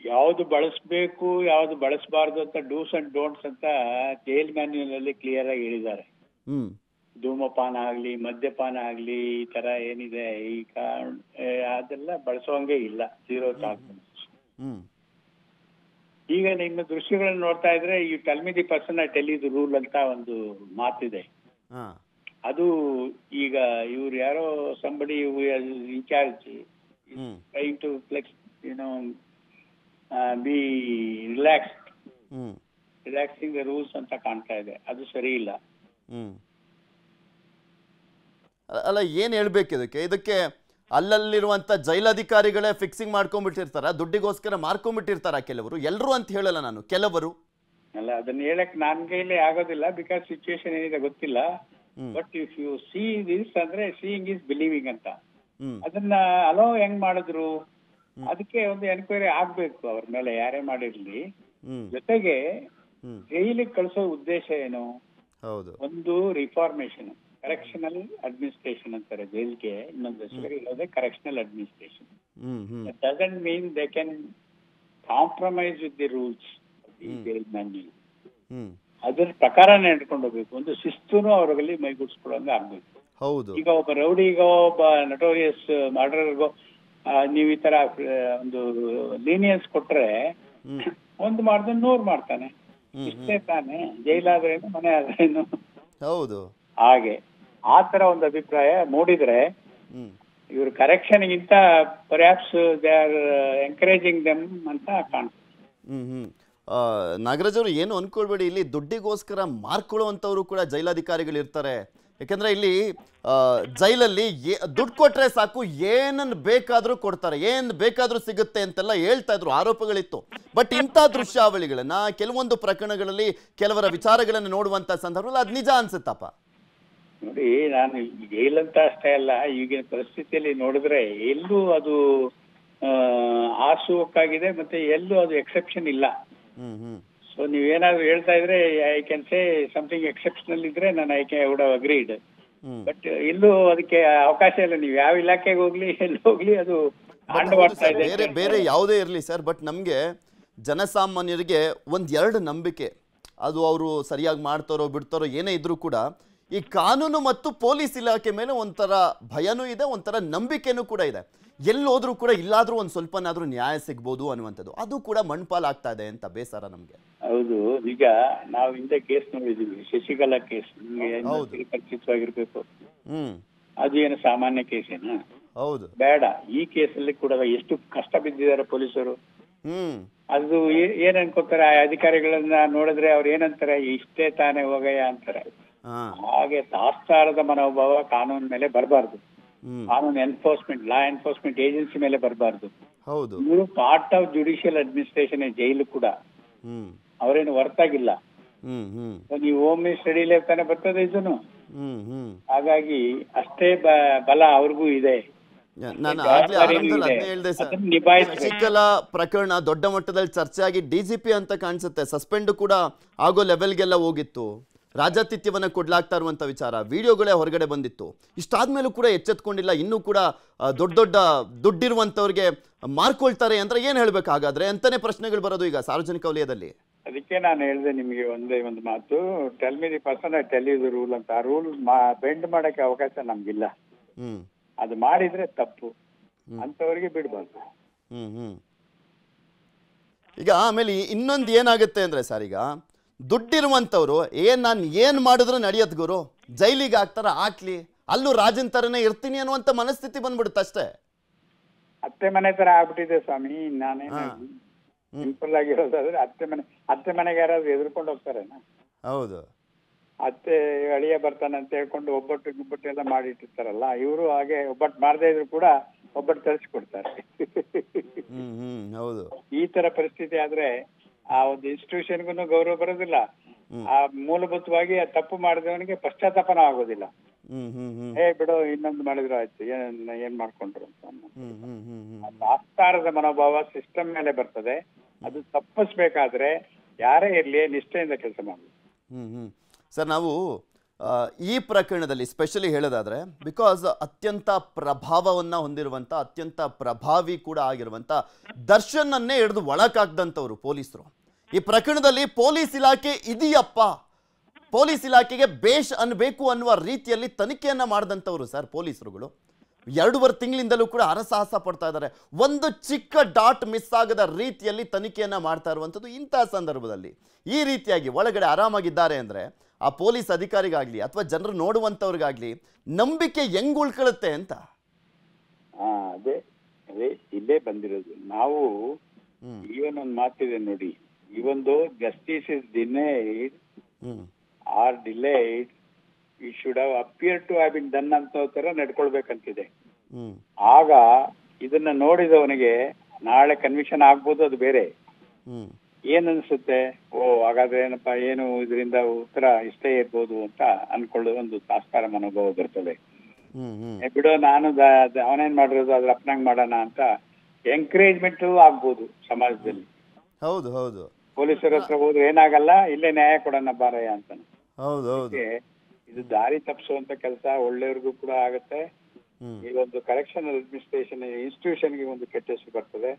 ಯಾವ್ದು ಬಳಸಬೇಕು ಯಾವ್ದು ಬಳಸಬಾರ್ದು ಅಂತ ಡೂಸ್ ಅಂಡ್ ಡೋಂಟ್ಸ್ ಅಂತ ಜೈಲ್ ಮ್ಯಾನ್ಯುಯಲ್ ಅಲ್ಲಿ ಕ್ಲಿಯರ್ ಆಗಿ ಹೇಳಿದ್ದಾರೆ. ಧೂಮಪಾನ ಆಗ್ಲಿ, ಮದ್ಯಪಾನ ಆಗ್ಲಿ, ಈ ತರ ಏನಿದೆ ಈಗ ಅದೆಲ್ಲ ಬಳಸೋಂಗೆ ಇಲ್ಲ, 0 ಟಾಲರೆನ್ಸ್. ಈಗ ನಿಮ್ಮ ದೃಶ್ಯಗಳನ್ನ ನೋಡ್ತಾ ಇದ್ರೆ ಈ tell me the person I tell you the rule ಅಂತ ಒಂದು ಮಾತಿದೆ. ಅದು ಈಗ ಇವ್ರು ಯಾರೋ somebody incharge trying to flex be relaxing the rules ಅಂತ ಕಾಣ್ತಾ ಇದೆ. ಅದು ಸರಿ ಇಲ್ಲ. ಅಲ್ಲ, ಏನ್ ಹೇಳ್ಬೇಕು ಇದಕ್ಕೆ ಅಲ್ಲಲ್ಲಿರುವಂತ ಜೈಲಾಧಿಕಾರಿಗಳೇ ಫಿಕ್ಸಿಂಗ್ ಮಾಡ್ಕೊಂಡ್ಬಿಟ್ಟಿರ್ತಾರ, ದುಡ್ಡಿಗೋಸ್ಕರ ಮಾರ್ಕೊಂಡ್ಬಿಟ್ಟಿರ್ತಾರ ಕೆಲವರು. ಎಲ್ಲರೂ ಅಂತ ಹೇಳಲ್ಲ ನಾನು, ಕೆಲವರು. ಅಲ್ಲ, ಅದನ್ನ ಹೇಳಕ್ ನನ್ ಕೈಲಿ ಆಗೋದಿಲ್ಲ, ಬಿಕಾಸ್ ಸಿಚುವೇಶನ್ ಏನಿದೆ ಗೊತ್ತಿಲ್ಲ. But if U see this ಅಂದ್ರೆ ಸೀಯಿಂಗ್ ಇಸ್ ಬಿಲೀವಿಂಗ್ ಅಂತ. ಅದನ್ನ ಅಲೋ ಹೆಂಗ್ ಮಾಡಿದ್ರು, ಅದಕ್ಕೆ ಒಂದು ಎನ್ಕ್ವೈರಿ ಆಗ್ಬೇಕು ಅವ್ರ ಮೇಲೆ, ಯಾರೇ ಮಾಡಿರ್ಲಿ. ಜೊತೆಗೆ ಜೈಲಿಗೆ ಕಳಿಸೋ ಉದ್ದೇಶ ಏನು? ಒಂದು ರಿಫಾರ್ಮೇಶನ್, ಕರೆಕ್ಷನಲ್ ಅಡ್ಮಿನಿಸ್ಟ್ರೇಷನ್ ಅಂತಾರೆ ಜೈಲ್ಗೆ, ಇನ್ನೊಂದು ಹೆಸರು ಇರೋದೇ correctional administration. That doesn't mean they can compromise with the rules of the jail manual. ಅದ್ರ ಪ್ರಕಾರ ನಡ್ಕೊಂಡು ಹೋಗ್ಬೇಕು. ಒಂದು ಶಿಸ್ತುನು ಅವ್ರಲ್ಲಿ ಮೈಗೂಡಿಸ್ಕೊಳಂಗ ಆಗ್ಬೇಕು. ಈಗ ಒಬ್ಬ ರೌಡಿಗೋ ಒಬ್ಬ ನಟೋರಿಯಸ್ ಮರ್ಡರ್ಗೋ ನೀವ್ ಈ ತರ ಒಂದು ಲೀನಿಯನ್ಸ್ ಕೊಟ್ರೆ ಒಂದು ಮಾಡ್ದ 100 ಮಾಡ್ತಾನೆ. ಇಷ್ಟೇ ತಾನೆ, ಜೈಲಾದ್ರೇನು ಮನೆ ಆದ್ರೇನು. ಹೌದು, ಹಾಗೆ ಆ ತರ ಒಂದು ಅಭಿಪ್ರಾಯ ಮೂಡಿದ್ರೆ ಇವ್ರು ಕರೆಕ್ಷನ್ ಗಿಂತ perhaps they are encouraging them ಅಂತ ಕಾಣ್ತದೆ. ನಾಗರಾಜ್ ಅವರು ಏನು ಅನ್ಕೊಳ್ಬೇಡಿ, ಇಲ್ಲಿ ದುಡ್ಡಿಗೋಸ್ಕರ ಮಾರ್ಕೊಳ್ಳುವಂಥವ್ರು ಕೂಡ ಜೈಲಾಧಿಕಾರಿಗಳು ಇರ್ತಾರೆ. ಯಾಕಂದ್ರೆ ಇಲ್ಲಿ ಜೈಲಲ್ಲಿ ದುಡ್ಡು ಕೊಟ್ರೆ ಸಾಕು, ಏನನ್ನು ಬೇಕಾದ್ರೂ ಕೊಡ್ತಾರೆ, ಏನ್ ಬೇಕಾದ್ರೂ ಸಿಗುತ್ತೆ ಅಂತೆಲ್ಲ ಹೇಳ್ತಾ ಇದ್ರು, ಆರೋಪಗಳಿತ್ತು. ಬಟ್ ಇಂಥ ದೃಶ್ಯಾವಳಿಗಳನ್ನ ಕೆಲವೊಂದು ಪ್ರಕರಣಗಳಲ್ಲಿ ಕೆಲವರ ವಿಚಾರಗಳನ್ನು ನೋಡುವಂತ ಸಂದರ್ಭದಲ್ಲಿ ಅದು ನಿಜ ಅನ್ಸುತ್ತಪ್ಪ. ನೋಡಿ, ನಾನು ಜೈಲಂತ ಅಷ್ಟೇ ಅಲ್ಲ, ಈಗಿನ ಪರಿಸ್ಥಿತಿಯಲ್ಲಿ ನೋಡಿದ್ರೆ ಎಲ್ಲೂ ಅದು ಆಸುವಕ್ಕಾಗಿದೆ, ಮತ್ತೆ ಎಲ್ಲೂ ಅದು ಎಕ್ಸೆಪ್ಷನ್ ಇಲ್ಲ. ಸೊ ನೀವೇನಾದ್ರು ಹೇಳ್ತಾ ಇದ್ರೆ I can say something exceptional ಇದ್ರೆ ನಾನು I would have agreed. But ಇಲ್ಲೂ ಅದಕ್ಕೆ ಅವಕಾಶ ಇಲ್ಲ. ನೀವು ಯಾವ ಇಲಾಖೆಗೆ ಹೋಗ್ಲಿ, ಎಲ್ಲಿ ಹೋಗ್ಲಿ, ಅದು ಬೇರೆ ಯಾವುದೇ ಇರಲಿ ಸರ್. ಬಟ್ ನಮ್ಗೆ ಜನಸಾಮಾನ್ಯರಿಗೆ 1-2 ನಂಬಿಕೆ, ಅದು ಅವರು ಸರಿಯಾಗಿ ಮಾಡ್ತಾರೋ ಬಿಡ್ತಾರೋ ಏನೇ ಇದ್ರೂ ಕೂಡ ಈ ಕಾನೂನು ಮತ್ತು ಪೊಲೀಸ್ ಇಲಾಖೆ ಮೇಲೆ ಒಂಥರ ಭಯನೂ ಇದೆ, ಒಂಥರ ನಂಬಿಕೆನೂ ಕೂಡ ಇದೆ. ಎಲ್ಲೋದ್ರೂ ಕೂಡ ಇಲ್ಲಾದ್ರೂ ಒಂದ್ ಸ್ವಲ್ಪನಾದ್ರೂ ನ್ಯಾಯ ಸಿಗ್ಬೋದು ಅನ್ನುವಂಥದ್ದು, ಅದು ಕೂಡ ಮಣ್ಪಾಲಾಗ್ತಾ ಇದೆ ಅಂತ ಬೇಸರ ನಮ್ಗೆ. ಹೌದು, ಈಗ ನಾವು ಹಿಂದೆ ಕೇಸ್ ನೋಡಿದೀವಿ, ಶಶಿಕಲಾ ಕೇಸ್, ಪರಿಚಿತವಾಗಿರ್ಬೇಕು. ಅದು ಏನು ಸಾಮಾನ್ಯ ಕೇಸ್ ಏನ? ಹೌದು, ಬೇಡ. ಈ ಕೇಸಲ್ಲಿ ಕೂಡ ಎಷ್ಟು ಕಷ್ಟ ಬಿದ್ದಿದ್ದಾರೆ ಪೊಲೀಸರು. ಅದು ಏನ್ ಅನ್ಕೋತಾರೆ, ಆ ಅಧಿಕಾರಿಗಳನ್ನ ನೋಡಿದ್ರೆ ಅವ್ರು ಏನಂತಾರೆ, ಇಷ್ಟೇ ತಾನೇ ಹೋಗಯ್ಯ ಅಂತಾರೆ. ಹಾಗೆ ತಾತ್ಸಾರದ ಮನೋಭಾವ ಕಾನೂನು ಮೇಲೆ ಬರಬಾರ್ದು. ಕಾನೂನು ಎನ್ಫೋರ್ಸ್ಮೆಂಟ್, ಲಾ ಎನ್ಫೋರ್ಸ್ಮೆಂಟ್ ಏಜೆನ್ಸಿ ಮೇಲೆ ಬರಬಾರ್ದು. ಹೌದು, ಇವರು ಪಾರ್ಟ್ ಆಫ್ ಜುಡಿಷಿಯಲ್ ಅಡ್ಮಿನಿಸ್ಟ್ರೇಷನ್, ಜೈಲು ಕೂಡ ಅವರೇನು ಹೊರತಾಗಿಲ್ಲ. ನೀವು ಹೋಮ್ ಮಿನಿಸ್ಟರ್ ತಾನೇ ಬರ್ತದೆ ಇದನ್ನು. ಹಾಗಾಗಿ ಅಷ್ಟೇ ಬಲ ಅವ್ರಿಗೂ ಇದೆ. ನಾನು ಆಗ್ಲೇ ಆರಂಭದಲ್ಲಿ ಅದನ್ನೇ ಹೇಳಿದೆ ಸರ್, ಶಶಿಕಲಾ ಪ್ರಕರಣ ದೊಡ್ಡ ಮಟ್ಟದಲ್ಲಿ ಚರ್ಚೆ ಆಗಿ ಡಿಜಿಪಿ ಅಂತ ಕಾಣಿಸುತ್ತೆ, ಸಸ್ಪೆಂಡ್ ಕೂಡ ಆಗೋ ಲೆವೆಲ್ಗೆಲ್ಲ ಹೋಗಿತ್ತು. ರಾಜಾತಿಥ್ಯವನ್ನ ಕೊಡ್ಲಾಗ್ತಾ ಇರುವಂತ ವಿಚಾರ, ವಿಡಿಯೋಗಳೇ ಹೊರಗಡೆ ಬಂದಿತ್ತು. ಇಷ್ಟಾದ್ಮೇಲೂ ಕೂಡ ಎಚ್ಚೆತ್ಕೊಂಡಿಲ್ಲ. ಇನ್ನೂ ಕೂಡ ದೊಡ್ಡ ದೊಡ್ಡ ದುಡ್ಡಿರುವಂತವ್ರಿಗೆ ಮಾರ್ಕೊಳ್ತಾರೆ ಅಂದ್ರೆ ಏನ್ ಹೇಳ್ಬೇಕು ಹಾಗಾದ್ರೆ ಅಂತಾನೆ ಪ್ರಶ್ನೆಗಳು ಬರೋದು ಈಗ ಸಾರ್ವಜನಿಕ ವಲಯದಲ್ಲಿ. ಅದಕ್ಕೆ ನಾನು ಹೇಳಿದೆ ನಿಮಗೆ ಒಂದು ಮಾತು, tell me the person I tell you the rule ಅಂತ. ಆ ರೂಲ್ ಬೆಂಡ್ ಮಾಡಕ್ಕೆ ಅವಕಾಶ ನಮ್ಗಿಲ್ಲ. ಅದು ಮಾಡಿದ್ರೆ ತಪ್ಪು, ಅಂತವರಿಗೆ ಬಿಡ್ಬಾರ್ದು. ಈಗ ಆಮೇಲೆ ಇನ್ನೊಂದು ಏನಾಗುತ್ತೆ ಅಂದ್ರೆ ಸರ್, ಈಗ ದುಡ್ಡಿರುವಂತವ್ರು ನಾನು ಏನ್ ಮಾಡಿದ್ರು ನಡೆಯತ್ ಗುರು, ಜೈಲಿಗೆ ಹಾಕ್ತಾರ ಹಾಕ್ಲಿ, ಅಲ್ಲೂ ರಾಜನ್ ತರನೇ ಇರ್ತೀನಿ ಅನ್ನುವಂತ ಮನಸ್ಥಿತಿ ಬಂದ್ಬಿಡುತ್ತೆ ಅಷ್ಟೇ. ಅತ್ತೆ ಮನೆ ತರ ಆಗ್ಬಿಟ್ಟಿದೆ ಸ್ವಾಮಿ. ನಾನೇನು ಸಿಂಪಲ್ ಆಗಿರೋದಾದ್ರೆ ಅತ್ತೆ ಮನೆಗೆ ಯಾರಾದ್ರೂ ಎದುರ್ಕೊಂಡು ಹೋಗ್ತಾರೇನ? ಹೌದು, ಅತ್ತೆ ಅಳಿಯ ಬರ್ತಾನೆ ಅಂತ ಹೇಳ್ಕೊಂಡು ಒಬ್ಬಟ್ಟು ಗಿಬ್ಬಟ್ಟು ಎಲ್ಲ ಮಾಡಿಟ್ಟಿರ್ತಾರಲ್ಲ, ಇವರು ಹಾಗೆ ಒಬ್ಬಟ್ಟು ಮಾಡದೇ ಇದ್ರು ಕೂಡ ಒಬ್ಬಟ್ಟು ತರಿಸ್ಕೊಡ್ತಾರೆ. ಹೌದು, ಈ ತರ ಪರಿಸ್ಥಿತಿ ಆದ್ರೆ ಆ ಒಂದು ಇನ್ಸ್ಟಿಟ್ಯೂಷನ್ಗೂ ಗೌರವ ಬರೋದಿಲ್ಲ. ಆ ಮೂಲಭೂತವಾಗಿ ಆ ತಪ್ಪು ಮಾಡಿದವನಿಗೆ ಪಶ್ಚಾತ್ತಾಪನ ಆಗೋದಿಲ್ಲ. ಬಿಡೋ ಇನ್ನೊಂದು ಮಾಡಿದ್ರು ಆಯ್ತು, ಏನ್ ಮಾಡ್ಕೊಂಡ್ರು ಅಂತ ಆಸ್ತಾರದ ಮನೋಭಾವ ಸಿಸ್ಟಮ್ ಮೇಲೆ ಬರ್ತದೆ. ಅದು ತಪ್ಪಿಸ್ಬೇಕಾದ್ರೆ ಯಾರೇ ಇರ್ಲಿ ನಿಷ್ಠೆಯಿಂದ ಕೆಲಸ ಮಾಡಬೇಕು. ಸರ್, ನಾವು ಈ ಪ್ರಕರಣದಲ್ಲಿ ಸ್ಪೆಷಲಿ ಹೇಳೋದಾದ್ರೆ, ಬಿಕಾಸ್ ಅತ್ಯಂತ ಪ್ರಭಾವವನ್ನ ಹೊಂದಿರುವಂತ, ಅತ್ಯಂತ ಪ್ರಭಾವಿ ಕೂಡ ಆಗಿರುವಂತ ದರ್ಶನ್ ಅನ್ನೇ ಹಿಡಿದು ಒಳಕಾಕ್ದಂಥವ್ರು ಪೊಲೀಸರು. ಈ ಪ್ರಕರಣದಲ್ಲಿ ಪೊಲೀಸ್ ಇಲಾಖೆ ಇದೆಯಪ್ಪ, ಪೊಲೀಸ್ ಇಲಾಖೆಗೆ ಬೇಷ್ ಅನ್ಬೇಕು ಅನ್ನುವ ರೀತಿಯಲ್ಲಿ ತನಿಖೆಯನ್ನ ಮಾಡಿದಂಥವ್ರು ಸರ್ ಪೊಲೀಸರುಗಳು. 2.5 ತಿಂಗಳಿಂದಲೂ ಕೂಡ ಹರಸಾಹಸ ಪಡ್ತಾ ಇದ್ದಾರೆ. ಒಂದು ಚಿಕ್ಕ ಡಾಟ್ ಮಿಸ್ ಆಗದ ರೀತಿಯಲ್ಲಿ ತನಿಖೆಯನ್ನ ಮಾಡ್ತಾ ಇರುವಂಥದ್ದು. ಇಂತಹ ಸಂದರ್ಭದಲ್ಲಿ ಈ ರೀತಿಯಾಗಿ ಒಳಗಡೆ ಆರಾಮಾಗಿದ್ದಾರೆ ಅಂದ್ರೆ ಆ ಪೊಲೀಸ್ ಅಧಿಕಾರಿಗಾಗ್ಲಿ ಅಥವಾ ಜನರು ನೋಡುವಂತವ್ರಿಗಾಗ್ಲಿ ನಂಬಿಕೆ ಹೆಂಗ್ ಉಳ್ಕೊಳ್ಳುತ್ತೆ ಅಂತ. ಅದೇ ಇಲ್ಲೇ ಬಂದಿರೋದು. ನಾವು ಇವನ್ ಒಂದು ಮಾತಿದೆ ನೋಡಿ, ಇವೊಂದು justice is denied or delayed, it should have appear to have been done ಅಂತ ತರ ನಡ್ಕೊಳ್ಬೇಕಂತಿದೆ. ಆಗ ಇದನ್ನ ನೋಡಿದವನಿಗೆ ನಾಳೆ ಕನ್ವಿಕ್ಷನ್ ಆಗ್ಬೋದು, ಅದು ಬೇರೆ. ಏನ್ ಅನ್ಸುತ್ತೆ, ಹಾಗಾದ್ರೆ ಏನಪ್ಪಾ, ಏನು ಇದರಿಂದ ಉತ್ತರ ಇಷ್ಟೇ ಇರ್ಬೋದು ಅಂತ ಅನ್ಕೊಳ್ಳೋದು ಒಂದು ತಾಸ್ಕಾರ ಮನೋಭಾವ ಬರ್ತದೆ. ಬಿಡೋ, ನಾನು ಅವನೇನ್ ಮಾಡಿರೋದು ಅದ್ರ ಅಪ್ನಂಗ್ ಮಾಡೋಣ ಅಂತ ಎಂಕರೇಜ್ಮೆಂಟ್ ಆಗ್ಬೋದು ಸಮಾಜದಲ್ಲಿ. ಹೌದು ಹೌದು, ಪೊಲೀಸರ ಹತ್ರ ಹೋದ್ರೆ ಏನಾಗಲ್ಲ, ಇಲ್ಲೇ ನ್ಯಾಯ ಕೊಡೋಣ ಬಾರಯ್ಯ ಅಂತ. ಇದು ದಾರಿ ತಪ್ಪಿಸುವಂತ ಕೆಲಸ ಒಳ್ಳೆಯವ್ರಿಗೂ ಕೂಡ ಆಗುತ್ತೆ. ಈ ಒಂದು ಕರೆಕ್ಷನಲ್ ಅಡ್ಮಿನಿಸ್ಟ್ರೇಷನ್ ಇನ್ಸ್ಟಿಟ್ಯೂಷನ್ಗೆ ಒಂದು ಕೆಟ್ಟ ಹೆಸರು ಬರ್ತದೆ.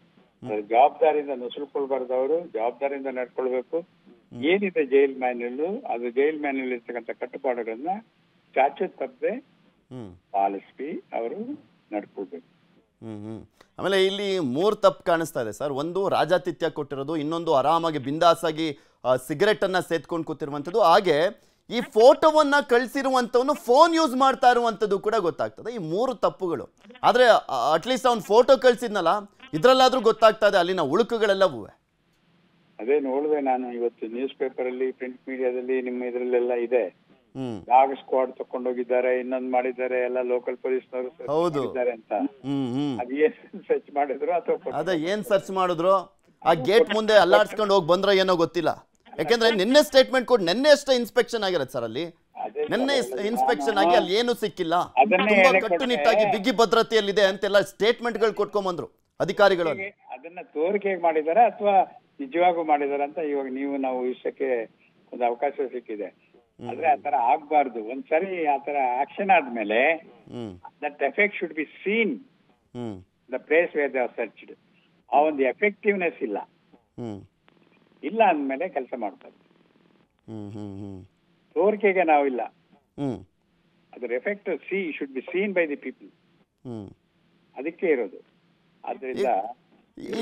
ಜವಾಬ್ದಾರಿಯಿಂದ ನುಸುಳ್ಕೊಳ್ಬಾರ್ದು, ಅವರು ಜವಾಬ್ದಾರಿಯಿಂದ ನಡ್ಕೊಳ್ಬೇಕು. ಏನಿದೆ ಜೈಲ್ ಮ್ಯಾನ್ಯಲ್, ಅದು ಜೈಲ್ ಮ್ಯಾನ್ಯಲ್ ಇರ್ತಕ್ಕಂಥ ಕಟ್ಟುಪಾಡುಗಳನ್ನ ಚಾಚು ತಪ್ಪದೆ ಪಾಲಿಸಿ ಅವರು ನಡ್ಕೊಳ್ಬೇಕು. ಆಮೇಲೆ ಇಲ್ಲಿ 3 ತಪ್ಪು ಕಾಣಿಸ್ತಾ ಇದೆ ಸರ್. ಒಂದು ರಾಜಾತಿಥ್ಯ ಕೊಟ್ಟಿರೋದು, ಇನ್ನೊಂದು ಆರಾಮಾಗಿ ಬಿಂದಾಸಾಗಿ ಸಿಗರೆಟ್ ಅನ್ನ ಸೇತ್ಕೊಂಡು ಕೂತಿರುವಂಥದ್ದು, ಹಾಗೆ ಈ ಫೋಟೋವನ್ನ ಕಳಿಸಿರುವಂಥವನು ಫೋನ್ ಯೂಸ್ ಮಾಡ್ತಾ ಇರುವಂಥದ್ದು ಕೂಡ ಗೊತ್ತಾಗ್ತದೆ. ಈ 3 ತಪ್ಪುಗಳು. ಆದ್ರೆ ಅಟ್ಲೀಸ್ಟ್ ಅವ್ನು ಫೋಟೋ ಕಳ್ಸಿದ್ನಲ್ಲ, ಇದ್ರಲ್ಲಾದ್ರೂ ಗೊತ್ತಾಗ್ತಾ ಇದೆ ಅಲ್ಲಿನ ಉಳುಕುಗಳೆಲ್ಲವೂ. ಅದೇ ನೋಡಿದೆ ನಾನು ಇವತ್ತು ನ್ಯೂಸ್ ಪೇಪರ್ ಅಲ್ಲಿ, ಪ್ರಿಂಟ್ ಮೀಡಿಯಾದಲ್ಲಿ, ನಿಮ್ಮ ಇದ್ರಲ್ಲೆಲ್ಲ ಇದೆ. ಡಾಗ್ ಸ್ಕ್ವಾಡ್ ತಕೊಂಡೋಗಿದ್ದಾರೆ, ಇನ್ನೊಂದು ಮಾಡಿದ್ದಾರೆ, ಎಲ್ಲ ಲೋಕಲ್ ಪೊಲೀಸ್ನವರು ಅಂತ. ಅದೇನ್ ಸರ್ಚ್ ಮಾಡಿದ್ರು ಅಥವಾ ಅದೇ ಏನ್ ಸರ್ಚ್ ಮಾಡಿದ್ರು, ಆ ಗೇಟ್ ಮುಂದೆ ಅಲ್ಲಾಡ್ಸ್ಕೊಂಡು ಹೋಗಿ ಬಂದ್ರ ಏನೋ ಗೊತ್ತಿಲ್ಲ. ಯಾಕಂದ್ರೆ ನಿನ್ನೆ ಸ್ಟೇಟ್ಮೆಂಟ್ ಕೊಟ್ಟು ನಿನ್ನೆ ಅಷ್ಟೇ ಇನ್ಸ್ಪೆಕ್ಷನ್ ಆಗಿರತ್ತೆ ಸರ್. ಅಲ್ಲಿ ನಿನ್ನೆ ಇನ್ಸ್ಪೆಕ್ಷನ್ ಆಗಿ ಅಲ್ಲಿ ಏನು ಸಿಕ್ಕಿಲ್ಲ, ತುಂಬಾ ಕಟ್ಟುನಿಟ್ಟಾಗಿ ಬಿಗಿ ಭದ್ರತೆಯಲ್ಲಿದೆ ಅಂತೆಲ್ಲ ಸ್ಟೇಟ್ಮೆಂಟ್ ಗಳು ಕೊಟ್ಕೊಂಡ್ಬಂದ್ರು ಅಧಿಕಾರಿಗಳು. ಅದನ್ನ ತೋರಿಕೆ ಮಾಡಿದಾರೆ ಅಥವಾ ನಿಜವಾಗೂ ಮಾಡಿದಾರೆ ಅಂತ ಇವಾಗ ನಾವು ವಿಷಯಕ್ಕೆ ಒಂದು ಅವಕಾಶ ಸಿಕ್ಕಿದೆ. ಆದ್ರೆ ಆತರ ಆಗ್ಬಾರ್ದು. ಒಂದ್ಸರಿ ಆತರ ಆಕ್ಷನ್ ಆದ್ಮೇಲೆ that effect should be seen the place where they are searched. ಆ ಒಂದು ಎಫೆಕ್ಟಿವ್ನೆಸ್ ಇಲ್ಲ ಅಂದ್ಮೇಲೆ ಕೆಲಸ ಮಾಡ್ತಾರೆ. ತೋರಿಕೆಗೆ ನಾವಿಲ್ಲ, ಅದ್ರ effect should be seen by the people. ಅದಕ್ಕೆ ಇರೋದು. ಆದ್ರಿಂದ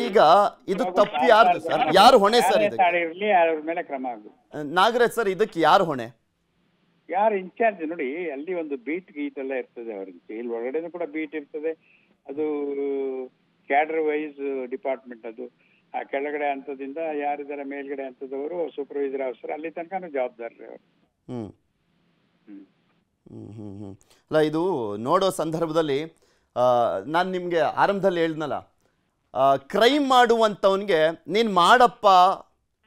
ಈಗ ಇದು ತಪ್ಪು ಯಾರು ಸರ್, ಯಾರು ಹೊಣೆ ಸರ್? ಇರಲಿ, ಅವ್ರ ಮೇಲೆ ಕ್ರಮ ಆಗುತ್ತೆ. ನಾಗರಾಜ್ ಸರ್, ಇದಕ್ಕೆ ಯಾರು ಹೊಣೆ? ಯಾರು ಇನ್ಚಾರ್ಜ್ ನೋಡಿ, ಅಲ್ಲಿ ಒಂದು ಬೀಟ್ ಎಲ್ಲ ಇರ್ತದೆ ಅವ್ರಿಗೆ. ಜೈಲ್ ಒಳಗಡೆನೂ ಕೂಡ ಬೀಟ್ ಇರ್ತದೆ. ಅದು ಕ್ಯಾಡರ್ ವೈಸ್ ಡಿಪಾರ್ಟ್ಮೆಂಟ್. ಅದು ಆ ಕೆಳಗಡೆ ಹಂತದಿಂದ ಯಾರಿದ್ದಾರೆ ಮೇಲ್ಗಡೆ ಹಂತದವರು ಸೂಪರ್ವೈಸರ್ ಆಫೀಸರ್ ಅಲ್ಲಿ ತನಕ ಜವಾಬ್ದಾರಿ ಅವರು. ಅಲ್ಲ ಇದು ನೋಡೋ ಸಂದರ್ಭದಲ್ಲಿ ನಾನು ನಿಮಗೆ ಆರಂಭದಲ್ಲಿ ಹೇಳಿದ್ನಲ್ಲ, ಕ್ರೈಮ್ ಮಾಡುವಂಥವನಿಗೆ ನೀನು ಮಾಡಪ್ಪ,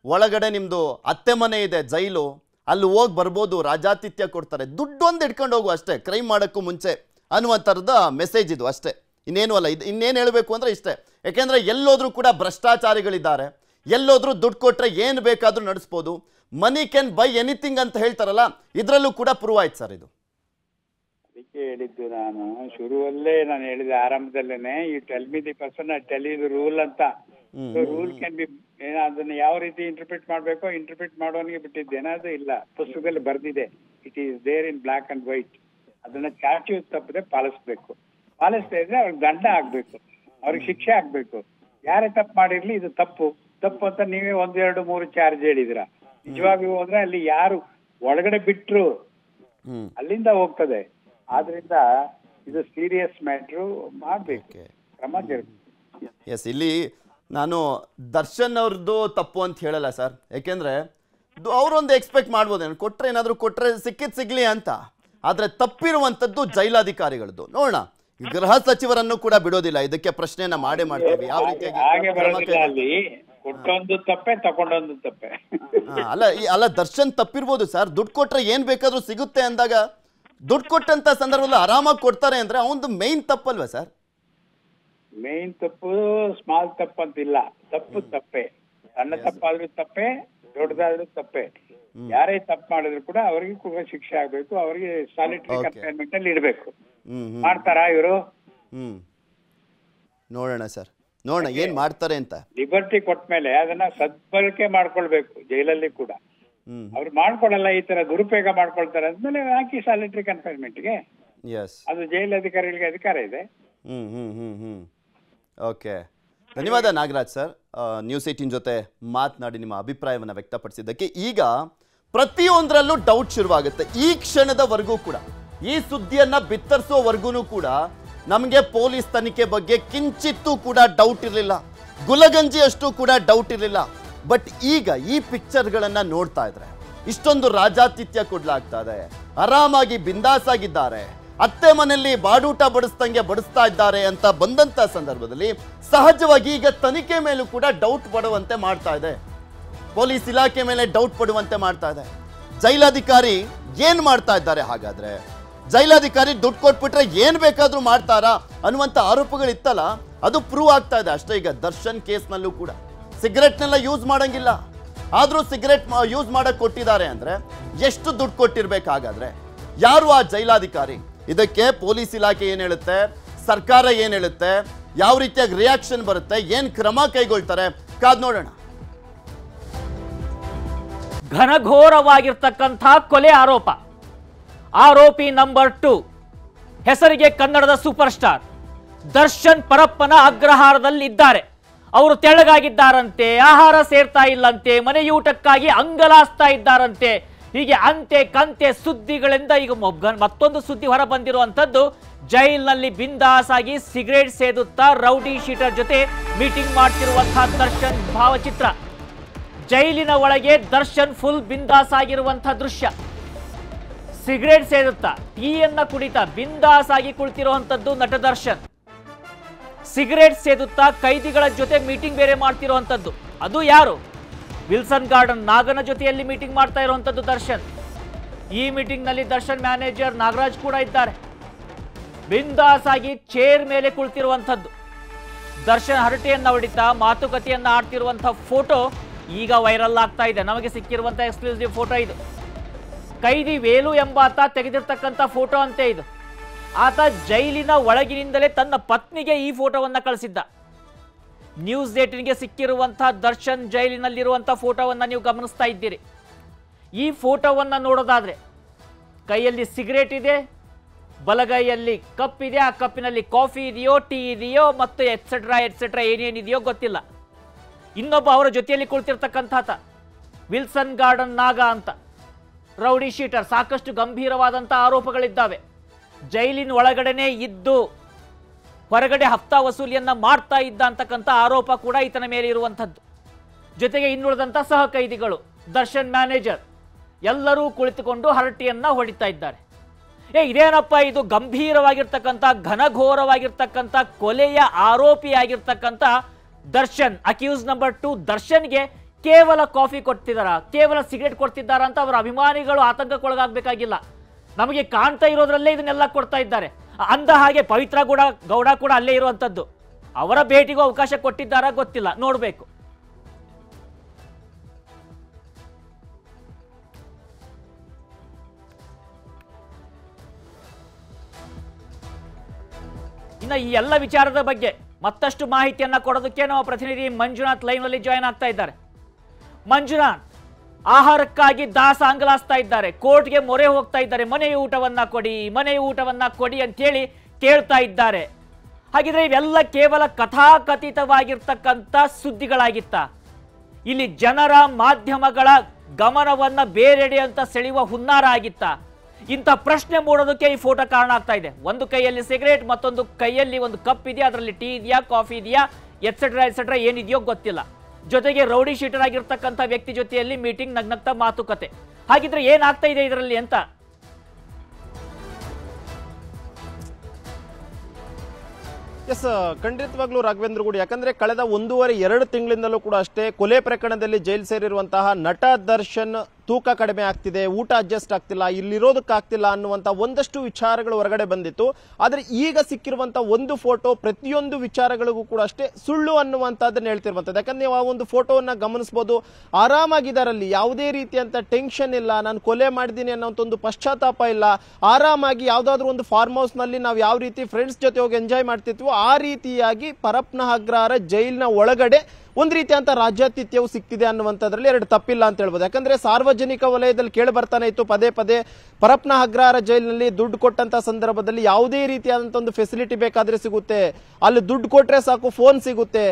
ಒಳಗಡೆ ನಿಮ್ಮದು ಅತ್ತೆ ಮನೆ ಇದೆ ಜೈಲು, ಅಲ್ಲಿ ಹೋಗಿ ಬರ್ಬೋದು, ರಾಜಾತಿಥ್ಯ ಕೊಡ್ತಾರೆ, ದುಡ್ಡೊಂದು ಇಟ್ಕೊಂಡು ಹೋಗು ಅಷ್ಟೇ, ಕ್ರೈಮ್ ಮಾಡೋಕ್ಕೂ ಮುಂಚೆ ಅನ್ನುವಂಥರದ ಮೆಸೇಜ್ ಇದು ಅಷ್ಟೇ, ಇನ್ನೇನು ಅಲ್ಲ. ಇದು ಇನ್ನೇನು ಹೇಳಬೇಕು ಅಂದರೆ ಇಷ್ಟೇ. ಯಾಕೆಂದರೆ ಎಲ್ಲೋದ್ರೂ ಕೂಡ ಭ್ರಷ್ಟಾಚಾರಿಗಳಿದ್ದಾರೆ, ಎಲ್ಲೋದ್ರೂ ದುಡ್ಡು ಕೊಟ್ಟರೆ ಏನು ಬೇಕಾದರೂ ನಡೆಸ್ಬೋದು, ಮನಿ ಕ್ಯಾನ್ ಬೈ ಎನಿಥಿಂಗ್ ಅಂತ ಹೇಳ್ತಾರಲ್ಲ, ಇದರಲ್ಲೂ ಕೂಡ ಪ್ರೂವ್ ಆಯ್ತು ಸರ್ ಇದು. ಅದಕ್ಕೆ ಹೇಳಿದ್ದು ನಾನು ಶುರುವಲ್ಲೇ ನಾನು ಹೇಳಿದೆ ಆರಂಭದಲ್ಲೇನೆ, ಈ tell me the person tell you the rule ಅಂತ. ರೂಲ್ ಕ್ಯಾನ್ ಬಿ, ಅದನ್ನ ಯಾವ ರೀತಿ ಇಂಟರ್ಪ್ರಿಟ್ ಮಾಡಬೇಕೋ ಇಂಟರ್ಪ್ರಿಟ್ ಮಾಡೋನಿಗೆ ಬಿಟ್ಟಿದ್ದೇನೆ, ಅದು ಇಲ್ಲ, ಪುಸ್ತಕದಲ್ಲಿ ಬರ್ದಿದೆ, it is there in black and white. ಅದನ್ನ ಚಾಚು ತಪ್ಪದೆ ಪಾಲಿಸ್ಬೇಕು, ಪಾಲಿಸ್ತಾ ಇದ್ರೆ ಅವ್ರಿಗೆ ದಂಡ ಆಗ್ಬೇಕು, ಅವ್ರಿಗೆ ಶಿಕ್ಷೆ ಆಗ್ಬೇಕು. ಯಾರೇ ತಪ್ಪು ಮಾಡಿರ್ಲಿ ಇದು ತಪ್ಪು ತಪ್ಪು ಅಂತ ನೀವೇ 1, 2, 3 ಚಾರ್ಜ್ ಹೇಳಿದಿರ. ನಿಜವಾಗ್ಲೂ ಹೋದ್ರೆ ಅಲ್ಲಿ ಯಾರು ಒಳಗಡೆ ಬಿಟ್ರು ಅಲ್ಲಿಂದ ಹೋಗ್ತದೆ. ಆದ್ರಿಂದ ಇದು ಸೀರಿಯಸ್ ಮ್ಯಾಟ್ರು, ಮಾಡ್ಬೇಕು, ಕ್ರಮ ಜರುಗಬೇಕು. ಎಸ್, ಇಲ್ಲಿ ನಾನು ದರ್ಶನ್ ಅವ್ರದ್ದು ತಪ್ಪು ಅಂತ ಹೇಳಲ್ಲ ಸರ್, ಯಾಕೆಂದ್ರೆ ಅವರೊಂದು ಎಕ್ಸ್ಪೆಕ್ಟ್ ಮಾಡ್ಬೋದು, ಕೊಟ್ರೆ ಏನಾದರೂ ಕೊಟ್ರೆ ಸಿಕ್ಕಿದ್ ಸಿಗ್ಲಿ ಅಂತ. ಆದ್ರೆ ತಪ್ಪಿರುವಂತದ್ದು ಜೈಲಾಧಿಕಾರಿಗಳದ್ದು. ನೋಡೋಣ, ಗೃಹ ಸಚಿವರನ್ನು ಕೂಡ ಬಿಡೋದಿಲ್ಲ, ಇದಕ್ಕೆ ಪ್ರಶ್ನೆಯನ್ನ ಮಾಡೇ ಮಾಡ್ತೀವಿ. ಯಾವ ರೀತಿಯಾಗಿ ಕೊಟ್ಟೊಂದು ತಪ್ಪೆ ತಗೊಂಡೊಂದು ತಪ್ಪೆ ಅಲ್ಲ ದರ್ಶನ್ ತಪ್ಪಿರ್ಬೋದು ಸರ್, ದುಡ್ಡು ಕೊಟ್ರೆ ಏನ್ ಬೇಕಾದ್ರೂ ಸಿಗುತ್ತೆ ಅಂದಾಗ ದುಡ್ಡು ಕೊಟ್ಟಂತ ಸಂದರ್ಭದಲ್ಲಿ ಆರಾಮಾಗಿ ಕೊಡ್ತಾರೆ ಅಂದ್ರೆ ಅವನದು ಮೇನ್ ತಪ್ಪಲ್ವಾ ಸರ್? ಮೇನ್ ತಪ್ಪು ಸ್ಮಾಲ್ ತಪ್ಪು ಅಂತಿಲ್ಲ, ತಪ್ಪು ತಪ್ಪೆ, ಸಣ್ಣ ತಪ್ಪಾದ್ರೂ ತಪ್ಪೆ, ದೊಡ್ಡದಾದ್ರೂ ತಪ್ಪೆ. ಯಾರೇ ತಪ್ಪು ಮಾಡಿದ್ರು ಕೂಡ ಅವರಿಗೆ ಕೂಡ ಶಿಕ್ಷೆ ಆಗ್ಬೇಕು, ಅವರಿಗೆ ಸಾಲಿಟರಿ ಕನ್ಫೈನ್ಮೆಂಟ್ ಅಲ್ಲಿ ಇಡಬೇಕು. ಮಾಡ್ತಾರಾ ಇವರು? ನೋಡೋಣ ಸರ್, ನೋಡೋಣ ಏನ್ ಮಾಡ್ತಾರೆ ಅಂತ. ಲಿಬರ್ಟಿ ಕೊಟ್ಮೇಲೆ ಅದನ್ನ ಸದ್ಬಳಕೆ ಮಾಡ್ಕೊಳ್ಬೇಕು ಜೈಲಲ್ಲಿ ಕೂಡ. ಅವ್ರು ಮಾಡ್ಕೊಳಲ್ಲ, ಈ ತರ ದುರುಪಯೋಗ ಮಾಡ್ಕೊಳ್ತಾರೆ ಅಂದ್ಮೇಲೆ ಹಾಕಿ ಸಾಲಿಟರಿ ಕನ್ಫೈನ್ಮೆಂಟ್ಗೆ. ಅದು ಜೈಲ್ ಅಧಿಕಾರಿಗಳಿಗೆ ಅಧಿಕಾರ ಇದೆ. ಓಕೆ, ಧನ್ಯವಾದ ನಾಗರಾಜ್ ಸರ್, ನ್ಯೂಸ್ 18 ಜೊತೆ ಮಾತನಾಡಿ ನಿಮ್ಮ ಅಭಿಪ್ರಾಯವನ್ನು ವ್ಯಕ್ತಪಡಿಸಿದ್ದಕ್ಕೆ. ಈಗ ಪ್ರತಿಯೊಂದರಲ್ಲೂ ಡೌಟ್ ಶುರುವಾಗುತ್ತೆ. ಈ ಕ್ಷಣದವರೆಗೂ ಕೂಡ, ಈ ಸುದ್ದಿಯನ್ನ ಬಿತ್ತರಿಸೋವರೆಗೂ ಕೂಡ ನಮಗೆ ಪೊಲೀಸ್ ತನಿಖೆ ಬಗ್ಗೆ ಕಿಂಚಿತ್ತೂ ಕೂಡ ಡೌಟ್ ಇರಲಿಲ್ಲ, ಗುಲಗಂಜಿ ಅಷ್ಟು ಕೂಡ ಡೌಟ್ ಇರಲಿಲ್ಲ. ಬಟ್ ಈಗ ಈ ಪಿಕ್ಚರ್ಗಳನ್ನ ನೋಡ್ತಾ ಇದ್ರೆ ಇಷ್ಟೊಂದು ರಾಜಾತಿಥ್ಯ ಕೊಡ್ಲಾಗ್ತಾ ಇದೆ, ಆರಾಮಾಗಿ ಬಿಂದಾಸ್ ಆಗಿದ್ದಾರೆ, ಅತ್ತೆ ಮನೆಯಲ್ಲಿ ಬಾಡೂಟ ಬಡಿಸ್ದಂಗೆ ಬಡಿಸ್ತಾ ಇದ್ದಾರೆ ಅಂತ ಬಂದಂತ ಸಂದರ್ಭದಲ್ಲಿ ಸಹಜವಾಗಿ ಈಗ ತನಿಖೆ ಮೇಲೂ ಕೂಡ ಡೌಟ್ ಪಡುವಂತೆ ಮಾಡ್ತಾ ಇದೆ, ಪೊಲೀಸ್ ಇಲಾಖೆ ಮೇಲೆ ಡೌಟ್ ಪಡುವಂತೆ ಮಾಡ್ತಾ ಇದೆ. ಜೈಲಾಧಿಕಾರಿ ಏನ್ ಮಾಡ್ತಾ ಇದ್ದಾರೆ ಹಾಗಾದ್ರೆ? ಜೈಲಾಧಿಕಾರಿ ದುಡ್ಡು ಕೊಟ್ಬಿಟ್ರೆ ಏನ್ ಬೇಕಾದ್ರೂ ಮಾಡ್ತಾರಾ ಅನ್ನುವಂಥ ಆರೋಪಗಳಿತ್ತಲ್ಲ, ಅದು ಪ್ರೂವ್ ಆಗ್ತಾ ಇದೆ ಅಷ್ಟೇ. ಈಗ ದರ್ಶನ್ ಕೇಸ್ನಲ್ಲೂ ಕೂಡ ಸಿಗರೆಟ್ನೆಲ್ಲ ಯೂಸ್ ಮಾಡಂಗಿಲ್ಲ, ಆದ್ರೂ ಸಿಗರೆಟ್ ಯೂಸ್ ಮಾಡಕ್ ಕೊಟ್ಟಿದ್ದಾರೆ ಅಂದ್ರೆ ಎಷ್ಟು ದುಡ್ಡು ಕೊಟ್ಟಿರ್ಬೇಕು ಹಾಗಾದ್ರೆ? ಯಾರು ಆ ಜೈಲಾಧಿಕಾರಿ? ಇದಕ್ಕೆ ಪೊಲೀಸ್ ಇಲಾಖೆ ಏನ್ ಹೇಳುತ್ತೆ, ಸರ್ಕಾರ ಏನ್ ಹೇಳುತ್ತೆ, ಯಾವ ರೀತಿಯಾಗಿ ರಿಯಾಕ್ಷನ್ ಬರುತ್ತೆ, ಏನ್ ಕ್ರಮ ಕೈಗೊಳ್ತಾರೆ, ಕಾದ್ ನೋಡೋಣ. ಘನಘೋರವಾಗಿರ್ತಕ್ಕಂಥ ಕೊಲೆ ಆರೋಪ. ಆರೋಪಿ ನಂಬರ್ 2 ಹೆಸರಿಗೆ ಕನ್ನಡದ ಸೂಪರ್ ಸ್ಟಾರ್ ದರ್ಶನ್ ಪರಪ್ಪನ ಅಗ್ರಹಾರದಲ್ಲಿ ಇದ್ದಾರೆ. ಅವರು ತೆಳ್ಳಗಾಗಿದ್ದಾರಂತೆ, ಆಹಾರ ಸೇರ್ತಾ ಇಲ್ಲಂತೆ, ಮನೆಯೂಟಕ್ಕಾಗಿ ಅಂಗಲಾಸ್ತಾ ಇದ್ದಾರಂತೆ. ಹೀಗೆ ಅಂತೆ ಕಂತೆ ಸುದ್ದಿಗಳಿಂದ ಈಗ ಮತ್ತೊಂದು ಸುದ್ದಿ ಹೊರ ಬಂದಿರುವಂತದ್ದು, ಜೈಲಿನಲ್ಲಿ ಬಿಂದಾಸ್ ಆಗಿ ಸಿಗರೇಟ್ ಸೇದುತ್ತಾ ರೌಡಿ ಶೀಟರ್ ಜೊತೆ ಮೀಟಿಂಗ್ ಮಾಡ್ತಿರುವಂತಹ ದರ್ಶನ್ ಭಾವಚಿತ್ರ. ಜೈಲಿನ ಒಳಗೆ ದರ್ಶನ್ ಫುಲ್ ಬಿಂದಾಸ್ ಆಗಿರುವಂತಹ ದೃಶ್ಯ. ಸಿಗರೇಟ್ ಸೇದುತ್ತಾ, ಟೀಯನ್ನ ಕುಡಿತಾ ಬಿಂದಾಸ್ ಆಗಿ ಕುಳಿತಿರುವಂತದ್ದು ನಟ ದರ್ಶನ್. ಸಿಗರೇಟ್ ಸೇದುತ್ತಾ ಕೈದಿಗಳ ಜೊತೆ ಮೀಟಿಂಗ್ ಬೇರೆ ಮಾಡ್ತಿರುವಂತದ್ದು. ಅದು ಯಾರು? ವಿಲ್ಸನ್ ಗಾರ್ಡನ್ ನಾಗನ ಜೊತೆಯಲ್ಲಿ ಮೀಟಿಂಗ್ ಮಾಡ್ತಾ ಇರುವಂತದ್ದು ದರ್ಶನ್. ಈ ಮೀಟಿಂಗ್ ನಲ್ಲಿ ದರ್ಶನ್ ಮ್ಯಾನೇಜರ್ ನಾಗರಾಜ್ ಕೂಡ ಇದ್ದಾರೆ. ಬಿಂದಾಸ್ ಆಗಿ ಚೇರ್ ಮೇಲೆ ಕುಳಿತಿರುವಂತದ್ದು. ದರ್ಶನ್ ಹರಟೆಯನ್ನ ಹೊಡಿತಾ ಮಾತುಕತೆಯನ್ನ ಆಡ್ತಿರುವಂತಹ ಫೋಟೋ ಈಗ ವೈರಲ್ ಆಗ್ತಾ ಇದೆ. ನಮಗೆ ಸಿಕ್ಕಿರುವಂತಹ ಎಕ್ಸ್ಕ್ಲೂಸಿವ್ ಫೋಟೋ ಇದು. ಕೈದಿ ವೇಲು ಎಂಬಾತ ತೆಗೆದಿರ್ತಕ್ಕಂಥ ಫೋಟೋ ಅಂತೆ ಇದು. ಆತ ಜೈಲಿನ ಒಳಗಿನಿಂದಲೇ ತನ್ನ ಪತ್ನಿಗೆ ಈ ಫೋಟೋವನ್ನ ಕಳಿಸಿದ್ದ. ನ್ಯೂಸ್ 18ಗೆ ಸಿಕ್ಕಿರುವಂತಹ ದರ್ಶನ್ ಜೈಲಿನಲ್ಲಿರುವಂತಹ ಫೋಟೋವನ್ನ ನೀವು ಗಮನಿಸ್ತಾ ಇದ್ದೀರಿ. ಈ ಫೋಟೋವನ್ನ ನೋಡೋದಾದ್ರೆ ಕೈಯಲ್ಲಿ ಸಿಗರೇಟ್ ಇದೆ, ಬಲಗೈಯಲ್ಲಿ ಕಪ್ ಇದೆ, ಆ ಕಪ್ಪಿನಲ್ಲಿ ಕಾಫಿ ಇದೆಯೋ, ಟೀ ಇದೆಯೋ, ಮತ್ತು ಎಟ್ಸೆಟ್ರಾ ಏನೇನಿದೆಯೋ ಗೊತ್ತಿಲ್ಲ. ಇನ್ನೊಬ್ಬ ಅವರ ಜೊತೆಯಲ್ಲಿ ಕುಳಿತಿರ್ತಕ್ಕಂಥ ವಿಲ್ಸನ್ ಗಾರ್ಡನ್ ನಾಗ ಅಂತ ರೌಡಿ ಶೀಟರ್. ಸಾಕಷ್ಟು ಗಂಭೀರವಾದಂಥ ಆರೋಪಗಳಿದ್ದಾವೆ. ಜೈಲಿನ ಒಳಗಡೆನೆ ಇದ್ದು ಹೊರಗಡೆ ಹಫ್ತಾ ವಸೂಲಿಯನ್ನ ಮಾಡ್ತಾ ಇದ್ದ ಅಂತಕ್ಕಂಥ ಆರೋಪ ಕೂಡ ಈತನ ಮೇಲೆ ಇರುವಂಥದ್ದು. ಜೊತೆಗೆ ಇನ್ನುಳಿದಂಥ ಸಹ ಕೈದಿಗಳು, ದರ್ಶನ್ ಮ್ಯಾನೇಜರ್ ಎಲ್ಲರೂ ಕುಳಿತುಕೊಂಡು ಹರಟಿಯನ್ನ ಹೊಡಿತಾ ಇದ್ದಾರೆ. ಇದೇನಪ್ಪ ಇದು, ಗಂಭೀರವಾಗಿರ್ತಕ್ಕಂಥ ಘನಘೋರವಾಗಿರ್ತಕ್ಕಂಥ ಕೊಲೆಯ ಆರೋಪಿಯಾಗಿರ್ತಕ್ಕಂಥ ದರ್ಶನ್, ಅಕ್ಯೂಸ್ ನಂಬರ್ 2 ದರ್ಶನ್ಗೆ ಕೇವಲ ಕಾಫಿ ಕೊಡ್ತಿದ್ದಾರ, ಕೇವಲ ಸಿಗರೇಟ್ ಕೊಡ್ತಿದ್ದಾರ ಅಂತ ಅವರ ಅಭಿಮಾನಿಗಳು ಆತಂಕಕ್ಕೊಳಗಾಗಬೇಕಾಗಿಲ್ಲ. ನಮಗೆ ಕಾಣ್ತಾ ಇರೋದ್ರಲ್ಲೇ ಇದನ್ನೆಲ್ಲ ಕೊಡ್ತಾ ಇದ್ದಾರೆ. ಅಂದ ಹಾಗೆ ಪವಿತ್ರ ಗೌಡ ಕೂಡ ಅಲ್ಲೇ ಇರುವಂಥದ್ದು. ಅವರ ಭೇಟಿಗೂ ಅವಕಾಶ ಕೊಟ್ಟಿದ್ದಾರಾ ಗೊತ್ತಿಲ್ಲ, ನೋಡಬೇಕು. ಇನ್ನು ಈ ಎಲ್ಲ ವಿಚಾರದ ಬಗ್ಗೆ ಮತ್ತಷ್ಟು ಮಾಹಿತಿಯನ್ನ ಕೊಡೋದಕ್ಕೆ ನಮ್ಮ ಪ್ರತಿನಿಧಿ ಮಂಜುನಾಥ್ ಲೈವ್ ನಲ್ಲಿ ಜಾಯ್ನ್ ಆಗ್ತಾ ಇದ್ದಾರೆ. ಮಂಜುನಾಥ್, ಆಹಾರಕ್ಕಾಗಿ ದಾಸಾಂಗಲಾಸ್ತಾ ಇದ್ದಾರೆ, ಕೋರ್ಟ್ಗೆ ಮೊರೆ ಹೋಗ್ತಾ ಇದ್ದಾರೆ, ಮನೆಯ ಊಟವನ್ನ ಕೊಡಿ ಅಂತೇಳಿ ಕೇಳ್ತಾ ಇದ್ದಾರೆ. ಹಾಗಿದ್ರೆ ಇವೆಲ್ಲ ಕೇವಲ ಕಥಾಕಥಿತವಾಗಿರ್ತಕ್ಕಂಥ ಸುದ್ದಿಗಳಾಗಿತ್ತ? ಇಲ್ಲಿ ಜನರ ಮಾಧ್ಯಮಗಳ ಗಮನವನ್ನ ಬೇರೆಡೆ ಅಂತ ಸೆಳೆಯುವ ಹುನ್ನಾರ ಆಗಿತ್ತ? ಇಂಥ ಪ್ರಶ್ನೆ ಮೂಡೋದಕ್ಕೆ ಈ ಫೋಟೋ ಕಾರಣ ಆಗ್ತಾ ಇದೆ. ಒಂದು ಕೈಯಲ್ಲಿ ಸಿಗರೇಟ್, ಮತ್ತೊಂದು ಕೈಯಲ್ಲಿ ಒಂದು ಕಪ್ ಇದೆಯಾ, ಅದರಲ್ಲಿ ಟೀ ಇದೆಯಾ, ಕಾಫಿ ಇದೆಯಾ, ಎಟ್ಸೆಟ್ರಾ ಏನಿದೆಯೋ ಗೊತ್ತಿಲ್ಲ. ಜೊತೆಗೆ ರೌಡಿ ಶೀಟರ್ ಆಗಿರ್ತಕ್ಕಂಥ ವ್ಯಕ್ತಿ ಜೊತೆಯಲ್ಲಿ ಮೀಟಿಂಗ್, ನಗ್ನಗ್ತಾ ಮಾತುಕತೆ. ಹಾಗಿದ್ರೆ ಏನಾಗ್ತಾ ಇದೆ ಇದರಲ್ಲಿ ಅಂತ? ಎಸ್, ಖಂಡಿತವಾಗ್ಲೂ ರಾಘವೇಂದ್ರ ಗುಡಿ, ಯಾಕಂದ್ರೆ ಕಳೆದ 1.5-2 ತಿಂಗಳಿಂದಲೂ ಕೂಡ ಅಷ್ಟೇ ಕೊಲೆ ಪ್ರಕರಣದಲ್ಲಿ ಜೈಲು ಸೇರಿರುವಂತಹ ನಟ ದರ್ಶನ್ ತೂಕ ಕಡಿಮೆ ಆಗ್ತಿದೆ, ಊಟ ಅಡ್ಜಸ್ಟ್ ಆಗ್ತಿಲ್ಲ, ಇಲ್ಲಿರೋದಕ್ಕಾಗ್ತಿಲ್ಲ ಅನ್ನುವಂಥ ಒಂದಷ್ಟು ವಿಚಾರಗಳು ಹೊರಗಡೆ ಬಂದಿತ್ತು. ಆದರೆ ಈಗ ಸಿಕ್ಕಿರುವಂಥ ಒಂದು ಫೋಟೋ ಪ್ರತಿಯೊಂದು ವಿಚಾರಗಳಿಗೂ ಕೂಡ ಅಷ್ಟೇ ಸುಳ್ಳು ಅನ್ನುವಂಥದ್ದನ್ನು ಹೇಳ್ತಿರುವಂಥದ್ದು. ಯಾಕಂದ್ರೆ ನೀವು ಆ ಒಂದು ಫೋಟೋವನ್ನು ಗಮನಿಸಬಹುದು, ಆರಾಮಾಗಿದ್ದಾರಲ್ಲಿ, ಯಾವುದೇ ರೀತಿಯಂತ ಟೆನ್ಷನ್ ಇಲ್ಲ, ನಾನು ಕೊಲೆ ಮಾಡಿದ್ದೀನಿ ಅನ್ನೋಂಥ ಒಂದು ಪಶ್ಚಾತ್ತಾಪ ಇಲ್ಲ, ಆರಾಮಾಗಿ ಯಾವುದಾದ್ರೂ ಒಂದು ಫಾರ್ಮ್ ಹೌಸ್ ನಲ್ಲಿ ನಾವು ಯಾವ ರೀತಿ ಫ್ರೆಂಡ್ಸ್ ಜೊತೆ ಹೋಗಿ ಎಂಜಾಯ್ ಮಾಡ್ತಿದ್ವೋ ಆ ರೀತಿಯಾಗಿ ಪರಪ್ನ ಅಗ್ರಹಾರ ಜೈಲಿನ ಒಳಗಡೆ ಒಂದು ರೀತಿಯಂತ ರಾಜ್ಯಾತಿಥ್ಯವು ಸಿಕ್ತಿದೆ ಅನ್ನುವಂಥದ್ರಲ್ಲಿ ಎರಡು ತಪ್ಪಿಲ್ಲ ಅಂತ ಹೇಳ್ಬೋದು. ಯಾಕಂದ್ರೆ ಸಾರ್ವಜನಿಕ ವಲಯದಲ್ಲಿ ಕೇಳಿ ಬರ್ತಾನೆ ಇತ್ತು ಪದೇ ಪದೇ, ಪರಪ್ನ ಅಗ್ರಹಾರ ಜೈಲಿನಲ್ಲಿ ದುಡ್ಡು ಕೊಟ್ಟಂತ ಸಂದರ್ಭದಲ್ಲಿ ಯಾವುದೇ ರೀತಿಯಾದಂಥ ಒಂದು ಫೆಸಿಲಿಟಿ ಬೇಕಾದ್ರೆ ಸಿಗುತ್ತೆ, ಅಲ್ಲಿ ದುಡ್ಡು ಕೊಟ್ರೆ ಸಾಕು ಫೋನ್ ಸಿಗುತ್ತೆ,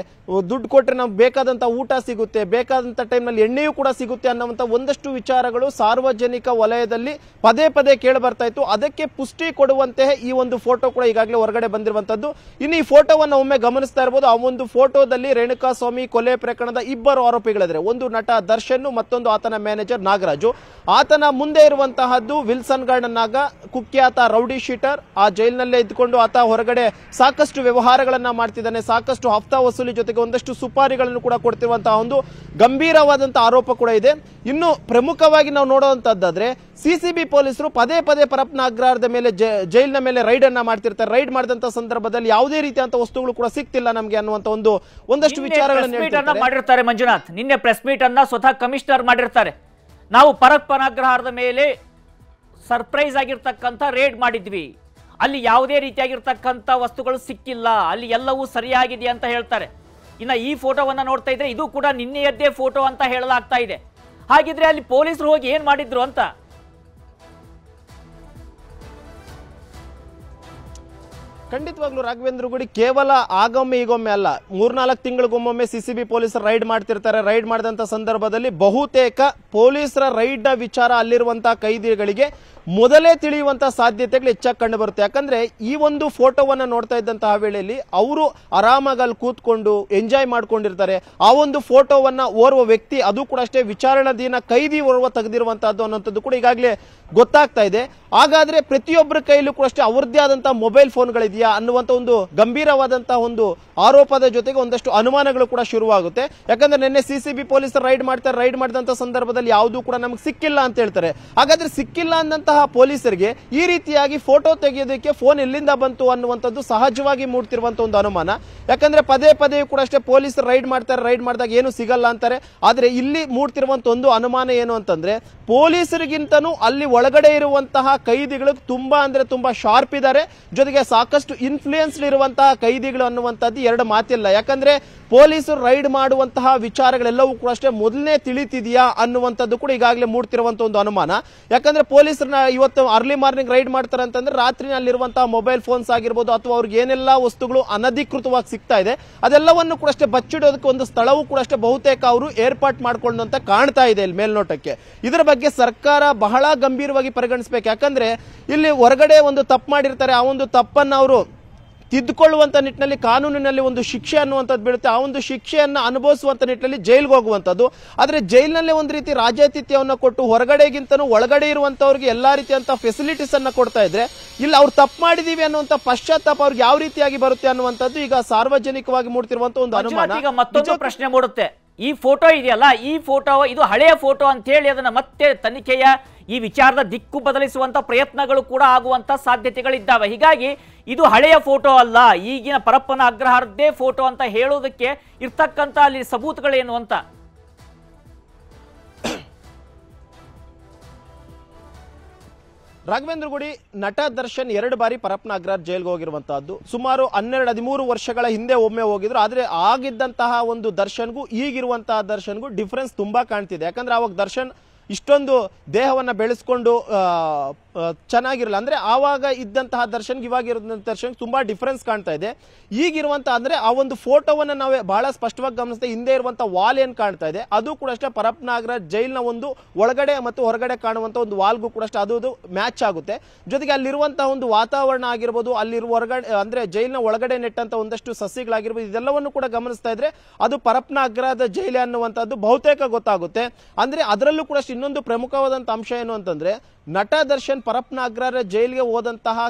ದುಡ್ಡು ಕೊಟ್ರೆ ನಮ್ಗೆ ಬೇಕಾದಂತ ಊಟ ಸಿಗುತ್ತೆ, ಬೇಕಾದಂತ ಟೈಮ್ನಲ್ಲಿ ಎಣ್ಣೆಯೂ ಕೂಡ ಸಿಗುತ್ತೆ ಅನ್ನುವಂಥ ಒಂದಷ್ಟು ವಿಚಾರಗಳು ಸಾರ್ವಜನಿಕ ವಲಯದಲ್ಲಿ ಪದೇ ಪದೇ ಕೇಳಿ ಬರ್ತಾ ಇತ್ತು. ಅದಕ್ಕೆ ಪುಷ್ಟಿ ಕೊಡುವಂತೆ ಈ ಒಂದು ಫೋಟೋ ಕೂಡ ಈಗಾಗಲೇ ಹೊರಗಡೆ ಬಂದಿರುವಂತದ್ದು. ಇನ್ನು ಈ ಫೋಟೋವನ್ನು ಒಮ್ಮೆ ಗಮನಿಸ್ತಾ ಇರಬಹುದು. ಆ ಒಂದು ಫೋಟೋದಲ್ಲಿ ರೇಣುಕಾಸ್ವಾಮಿ ಕೊಲೆ ಪ್ರಕರಣದ 2 ಆರೋಪಿಗಳಿದ್ದಾರೆ. ಒಂದು ನಟ ದರ್ಶನ್, ಮತ್ತೊಂದು ಆತನ ಮ್ಯಾನೇಜರ್ ನಾಗರಾಜು. ಆತನ ಮುಂದೆ ಇರುವಂತಹದ್ದು ವಿಲ್ಸನ್ ಗಾರ್ಡನ್ ನಾಗ, ಕುಖ್ಯಾತ ರೌಡಿ ಶೀಟರ್. ಆ ಜೈಲಿನಲ್ಲೇ ಇದ್ದುಕೊಂಡು ಆತ ಹೊರಗಡೆ ಸಾಕಷ್ಟು ವ್ಯವಹಾರಗಳನ್ನ ಮಾಡ್ತಿದ್ದಾನೆ, ಸಾಕಷ್ಟು ಹಫ್ತಾ ವಸೂಲಿ ಜೊತೆಗೆ ಒಂದಷ್ಟು ಸುಪಾರಿಗಳನ್ನು ಕೂಡ ಕೊಡ್ತಿರುವಂತಹ ಒಂದು ಗಂಭೀರವಾದಂತಹ ಆರೋಪ ಕೂಡ ಇದೆ. ಇನ್ನು ಪ್ರಮುಖವಾಗಿ ನಾವು ನೋಡುವಂತದ್ದಾದ್ರೆ ಸಿಸಿಬಿ ಪೊಲೀಸರು ಪದೇ ಪದೇ ಪರಪ್ನ ಅಗ್ರಹಾರದ ಮೇಲೆ ಜೈಲಿನ ಮೇಲೆ ರೈಡ್ ಅನ್ನ ಮಾಡ್ತಿರ್ತಾರೆ. ರೈಡ್ ಮಾಡಿದಂತ ಸಂದರ್ಭದಲ್ಲಿ ಯಾವುದೇ ರೀತಿಯಂತ ವಸ್ತುಗಳು ಕೂಡ ಸಿಕ್ತಿಲ್ಲ ನಮಗೆ ಅನ್ನುವಂತ ಒಂದಷ್ಟು ವಿಚಾರಗಳನ್ನು ಮಾಡಿರ್ತಾರೆ. ಮಂಜುನಾಥ್, ನಿನ್ನೆ ಪ್ರೆಸ್ ಮೀಟ್ ಅನ್ನ ಸ್ವತಃ ಕಮಿಷನರ್ ಮಾಡಿರ್ತಾರೆ. ನಾವು ಪರಪ್ಪನ ಅಗ್ರಹಾರದ ಮೇಲೆ ಸರ್ಪ್ರೈಸ್ ಆಗಿರ್ತಕ್ಕಂಥ ರೇಡ್ ಮಾಡಿದ್ವಿ, ಅಲ್ಲಿ ಯಾವುದೇ ರೀತಿಯಾಗಿರ್ತಕ್ಕಂಥ ವಸ್ತುಗಳು ಸಿಕ್ಕಿಲ್ಲ, ಅಲ್ಲಿ ಎಲ್ಲವೂ ಸರಿಯಾಗಿದೆ ಅಂತ ಹೇಳ್ತಾರೆ. ಇನ್ನು ಈ ಫೋಟೋವನ್ನ ನೋಡ್ತಾ ಇದ್ರೆ ಇದು ಕೂಡ ನಿನ್ನೆಯದ್ದೇ ಫೋಟೋ ಅಂತ ಹೇಳಲಾಗ್ತಾ ಇದೆ. ಹಾಗಿದ್ರೆ ಅಲ್ಲಿ ಪೊಲೀಸರು ಹೋಗಿ ಏನ್ ಮಾಡಿದ್ರು ಅಂತ? ಖಂಡಿತವಾಗ್ಲೂ ರಾಘವೇಂದ್ರ ಗುಡಿ, ಕೇವಲ ಆಗೊಮ್ಮೆ ಈಗೊಮ್ಮೆ ಅಲ್ಲ, 3-4 ತಿಂಗಳಿಗೊಮ್ಮೊಮ್ಮೆ ಸಿಸಿಬಿ ಪೊಲೀಸರು ರೈಡ್ ಮಾಡ್ತಿರ್ತಾರೆ. ರೈಡ್ ಮಾಡಿದಂತ ಸಂದರ್ಭದಲ್ಲಿ ಬಹುತೇಕ ಪೊಲೀಸರ ರೈಡ್ ನ ವಿಚಾರ ಅಲ್ಲಿರುವಂತಹ ಕೈದಿಗಳಿಗೆ ಮೊದಲೇ ತಿಳಿಯುವಂತಹ ಸಾಧ್ಯತೆಗಳು ಹೆಚ್ಚಾಗಿ ಕಂಡು ಬರುತ್ತೆ. ಯಾಕಂದ್ರೆ ಈ ಒಂದು ಫೋಟೋವನ್ನ ನೋಡ್ತಾ ಇದ್ದಂತಹ ವೇಳೆಯಲ್ಲಿ ಅವರು ಆರಾಮಾಗಿ ಅಲ್ಲಿ ಕೂತ್ಕೊಂಡು ಎಂಜಾಯ್ ಮಾಡ್ಕೊಂಡಿರ್ತಾರೆ. ಆ ಒಂದು ಫೋಟೋವನ್ನ ಓರ್ವ ವ್ಯಕ್ತಿ, ಅದು ಕೂಡ ಅಷ್ಟೇ ವಿಚಾರಣಾಧೀನ ಕೈದಿ ಓರ್ವ ತೆಗೆದಿರುವಂತಹದ್ದು ಅನ್ನೋಂಥದ್ದು ಕೂಡ ಈಗಾಗಲೇ ಗೊತ್ತಾಗ್ತಾ ಇದೆ. ಹಾಗಾದ್ರೆ ಪ್ರತಿಯೊಬ್ಬರ ಕೈಲೂ ಕೂಡ ಅಷ್ಟೇ ಅವ್ರದ್ದೇ ಆದಂತಹ ಮೊಬೈಲ್ ಫೋನ್ಗಳಿದೆಯಾ ಅನ್ನುವಂಥ ಒಂದು ಗಂಭೀರವಾದಂತಹ ಒಂದು ಆರೋಪದ ಜೊತೆಗೆ ಒಂದಷ್ಟು ಅನುಮಾನಗಳು ಕೂಡ ಶುರುವಾಗುತ್ತೆ. ಯಾಕಂದ್ರೆ ನಿನ್ನೆ ಸಿಸಿಬಿ ಪೊಲೀಸರು ರೈಡ್ ಮಾಡ್ತಾರೆ, ರೈಡ್ ಮಾಡಿದಂತ ಸಂದರ್ಭದಲ್ಲಿ ಯಾವುದೂ ಕೂಡ ನಮಗೆ ಸಿಕ್ಕಿಲ್ಲ ಅಂತ ಹೇಳ್ತಾರೆ. ಹಾಗಾದ್ರೆ ಸಿಕ್ಕಿಲ್ಲ ಅನ್ನಂತಹ ಪೊಲೀಸರಿಗೆ ಈ ರೀತಿಯಾಗಿ ಫೋಟೋ ತೆಗೆಯೋದಕ್ಕೆ ಫೋನ್ ಎಲ್ಲಿಂದ ಬಂತು ಅನ್ನುವಂಥದ್ದು ಸಹಜವಾಗಿ ಮೂಡ್ತಿರುವಂತಹ ಒಂದು ಅನುಮಾನ. ಯಾಕಂದ್ರೆ ಪದೇ ಪದೇ ಕೂಡ ಅಷ್ಟೇ ಪೊಲೀಸರು ರೈಡ್ ಮಾಡ್ತಾರೆ, ರೈಡ್ ಮಾಡಿದಾಗ ಏನು ಸಿಗಲ್ಲ ಅಂತಾರೆ. ಆದ್ರೆ ಇಲ್ಲಿ ಮೂಡ್ತಿರುವಂತ ಒಂದು ಅನುಮಾನ ಏನು ಅಂತಂದ್ರೆ, ಪೊಲೀಸರಿಗಿಂತನೂ ಅಲ್ಲಿ ಒಳಗಡೆ ಇರುವಂತಹ ಕೈದಿಗಳು ತುಂಬಾ ಅಂದ್ರೆ ತುಂಬಾ ಶಾರ್ಪ್ ಇದ್ದಾರೆ, ಜೊತೆಗೆ ಸಾಕಷ್ಟು ಇನ್ಫ್ಲೂಯೆನ್ಸ್ಡ್ ಇರುವಂತಹ ಕೈದಿಗಳು ಅನ್ನುವಂಥದ್ದು ಎರಡು ಮಾತಿಲ್ಲ. ಯಾಕಂದ್ರೆ ಪೊಲೀಸರು ರೈಡ್ ಮಾಡುವಂತಹ ವಿಚಾರಗಳೆಲ್ಲವೂ ಕೂಡ ಅಷ್ಟೇ ಮೊದಲನೇ ತಿಳಿತಿದೆಯಾ ಅನ್ನುವಂಥದ್ದು ಕೂಡ ಈಗಾಗಲೇ ಮೂಡ್ತಿರುವಂತಹ ಒಂದು ಅನುಮಾನ. ಯಾಕಂದ್ರೆ ಪೊಲೀಸರನ್ನ ಇವತ್ತು ಅರ್ಲಿ ಮಾರ್ನಿಂಗ್ ರೈಡ್ ಮಾಡ್ತಾರೆ ಅಂತಂದ್ರೆ ರಾತ್ರಿನಲ್ಲಿರುವಂತಹ ಮೊಬೈಲ್ ಫೋನ್ಸ್ ಆಗಿರ್ಬೋದು, ಅಥವಾ ಅವ್ರಿಗೆ ಏನೆಲ್ಲ ವಸ್ತುಗಳು ಅನಧಿಕೃತವಾಗಿ ಸಿಗ್ತಾ ಇದೆ ಅದೆಲ್ಲವನ್ನು ಕೂಡ ಅಷ್ಟೇ ಬಚ್ಚಿಡೋದಕ್ಕೆ ಒಂದು ಸ್ಥಳವೂ ಕೂಡ ಅಷ್ಟೇ ಬಹುತೇಕ ಅವರು ಏರ್ಪಾಟ್ ಮಾಡ್ಕೊಂಡಂತ ಕಾಣ್ತಾ ಇದೆ ಇಲ್ಲಿ ಮೇಲ್ನೋಟಕ್ಕೆ. ಇದರ ಬಗ್ಗೆ ಸರ್ಕಾರ ಬಹಳ ಗಂಭೀರವಾಗಿ ಪರಿಗಣಿಸಬೇಕು. ಯಾಕಂದ್ರೆ ಇಲ್ಲಿ ಹೊರಗಡೆ ಒಂದು ತಪ್ಪು ಮಾಡಿರ್ತಾರೆ, ಆ ಒಂದು ತಪ್ಪನ್ನ ಅವರು ತಿದ್ದುಕೊಳ್ಳುವಂತ ನಿಟ್ಟಿನಲ್ಲಿ ಕಾನೂನಿನಲ್ಲಿ ಒಂದು ಶಿಕ್ಷೆ ಅನ್ನುವಂಥದ್ದು ಬೀಳುತ್ತೆ. ಆ ಒಂದು ಶಿಕ್ಷೆಯನ್ನು ಅನುಭವಿಸುವಂತ ನಿಟ್ಟಿನಲ್ಲಿ ಜೈಲ್ಗೆ ಹೋಗುವಂಥದ್ದು. ಆದರೆ ಜೈಲಿನಲ್ಲೇ ಒಂದು ರೀತಿ ರಾಜ್ಯಾತಿಥ್ಯವನ್ನು ಕೊಟ್ಟು ಹೊರಗಡೆಗಿಂತನೂ ಒಳಗಡೆ ಇರುವಂತವ್ರಿಗೆ ಎಲ್ಲಾ ರೀತಿಯಂತ ಫೆಸಿಲಿಟೀಸ್ ಅನ್ನ ಕೊಡ್ತಾ ಇದ್ರೆ ಇಲ್ಲ ಅವ್ರು ತಪ್ಪು ಮಾಡಿದೀವಿ ಅನ್ನುವಂತ ಪಶ್ಚಾತ್ತಾಪ ಅವ್ರಿಗೆ ಯಾವ ರೀತಿಯಾಗಿ ಬರುತ್ತೆ ಅನ್ನುವಂಥದ್ದು ಈಗ ಸಾರ್ವಜನಿಕವಾಗಿ ಮೂಡ್ತಿರುವಂತ ಒಂದು ಅನುಮಾನ. ಈಗ ಮತ್ತೊಂದು ಪ್ರಶ್ನೆ ಮೂಡುತ್ತೆ. ಈ ಫೋಟೋ ಇದೆಯಲ್ಲ, ಈ ಫೋಟೋ ಇದು ಹಳೆಯ ಫೋಟೋ ಅಂತ ಹೇಳಿ ಅದನ್ನ ಮತ್ತೆ ತನಿಖೆಯ ಈ ವಿಚಾರದ ದಿಕ್ಕು ಬದಲಿಸುವಂತ ಪ್ರಯತ್ನಗಳು ಕೂಡ ಆಗುವಂತ ಸಾಧ್ಯತೆಗಳಿದ್ದಾವೆ. ಹೀಗಾಗಿ ಇದು ಹಳೆಯ ಫೋಟೋ ಅಲ್ಲ, ಈಗಿನ ಪರಪ್ಪನ ಅಗ್ರಹಾರದ್ದೇ ಫೋಟೋ ಅಂತ ಹೇಳೋದಕ್ಕೆ ಇರ್ತಕ್ಕಂತ ಅಲ್ಲಿ ಸಬೂತುಗಳೇನು ಅಂತ. ರಾಘವೇಂದ್ರ ಗುಡಿ, ನಟ ದರ್ಶನ್ 2 ಬಾರಿ ಪರಪ್ಪನ ಅಗ್ರಹಾರ ಜೈಲ್ಗೆ ಹೋಗಿರುವಂತಹದ್ದು. ಸುಮಾರು 12-13 ವರ್ಷಗಳ ಹಿಂದೆ ಒಮ್ಮೆ ಹೋಗಿದ್ರು. ಆದ್ರೆ ಆಗಿದ್ದಂತಹ ಒಂದು ದರ್ಶನ್ಗೂ ಈಗಿರುವಂತಹ ದರ್ಶನ್ಗೂ ಡಿಫರೆನ್ಸ್ ತುಂಬಾ ಕಾಣ್ತಿದೆ. ಯಾಕಂದ್ರೆ ಅವಾಗ ದರ್ಶನ್ ಇಷ್ಟೊಂದು ದೇಹವನ್ನ ಬೆಳೆಸ್ಕೊಂಡು ಚೆನ್ನಾಗಿರಲ್ಲ. ಅಂದ್ರೆ ಆವಾಗ ಇದ್ದಂತಹ ದರ್ಶನ್ಗೆ ಇವಾಗ ಇರುವಂತಹ ದರ್ಶನ್ ತುಂಬಾ ಡಿಫರೆನ್ಸ್ ಕಾಣ್ತಾ ಇದೆ. ಈಗಿರುವಂತ ಅಂದ್ರೆ ಆ ಒಂದು ಫೋಟೋವನ್ನ ನಾವೇ ಬಹಳ ಸ್ಪಷ್ಟವಾಗಿ ಗಮನಿಸ್ತಾ ಹಿಂದೆ ಇರುವಂತ ವಾಲ್ ಏನ್ ಕಾಣ್ತಾ ಇದೆ ಅದು ಕೂಡ ಅಷ್ಟೇ ಪರಪ್ಪನ ಅಗ್ರಹಾರ ಜೈಲ್ನ ಒಂದು ಒಳಗಡೆ ಮತ್ತು ಹೊರಗಡೆ ಕಾಣುವಂತ ಒಂದು ವಾಲ್ಗೂ ಕೂಡ ಅಷ್ಟೇ ಅದು ಮ್ಯಾಚ್ ಆಗುತ್ತೆ. ಜೊತೆಗೆ ಅಲ್ಲಿರುವಂತಹ ಒಂದು ವಾತಾವರಣ ಆಗಿರ್ಬೋದು, ಅಲ್ಲಿರುವ ಹೊರಗಡೆ ಅಂದ್ರೆ ಜೈಲ್ನ ಒಳಗಡೆ ನೆಟ್ಟಂತ ಒಂದಷ್ಟು ಸಸ್ಯಗಳಾಗಿರ್ಬೋದು, ಇದೆಲ್ಲವನ್ನು ಕೂಡ ಗಮನಿಸ್ತಾ ಇದ್ರೆ ಅದು ಪರಪ್ಪನ ಅಗ್ರಹಾರದ ಜೈಲೆ ಅನ್ನುವಂಥದ್ದು ಬಹುತೇಕ ಗೊತ್ತಾಗುತ್ತೆ. ಅಂದ್ರೆ ಅದರಲ್ಲೂ ಕೂಡ ಇನ್ನೊಂದು ಪ್ರಮುಖವಾದಂತ ಅಂಶ ಏನು ಅಂತಂದ್ರೆ, ನಟ ದರ್ಶನ್ ಪರಪ್ಪನ ಅಗ್ರಹಾರ ಜೈಲಿಗೆ ಹೋದಂತಹ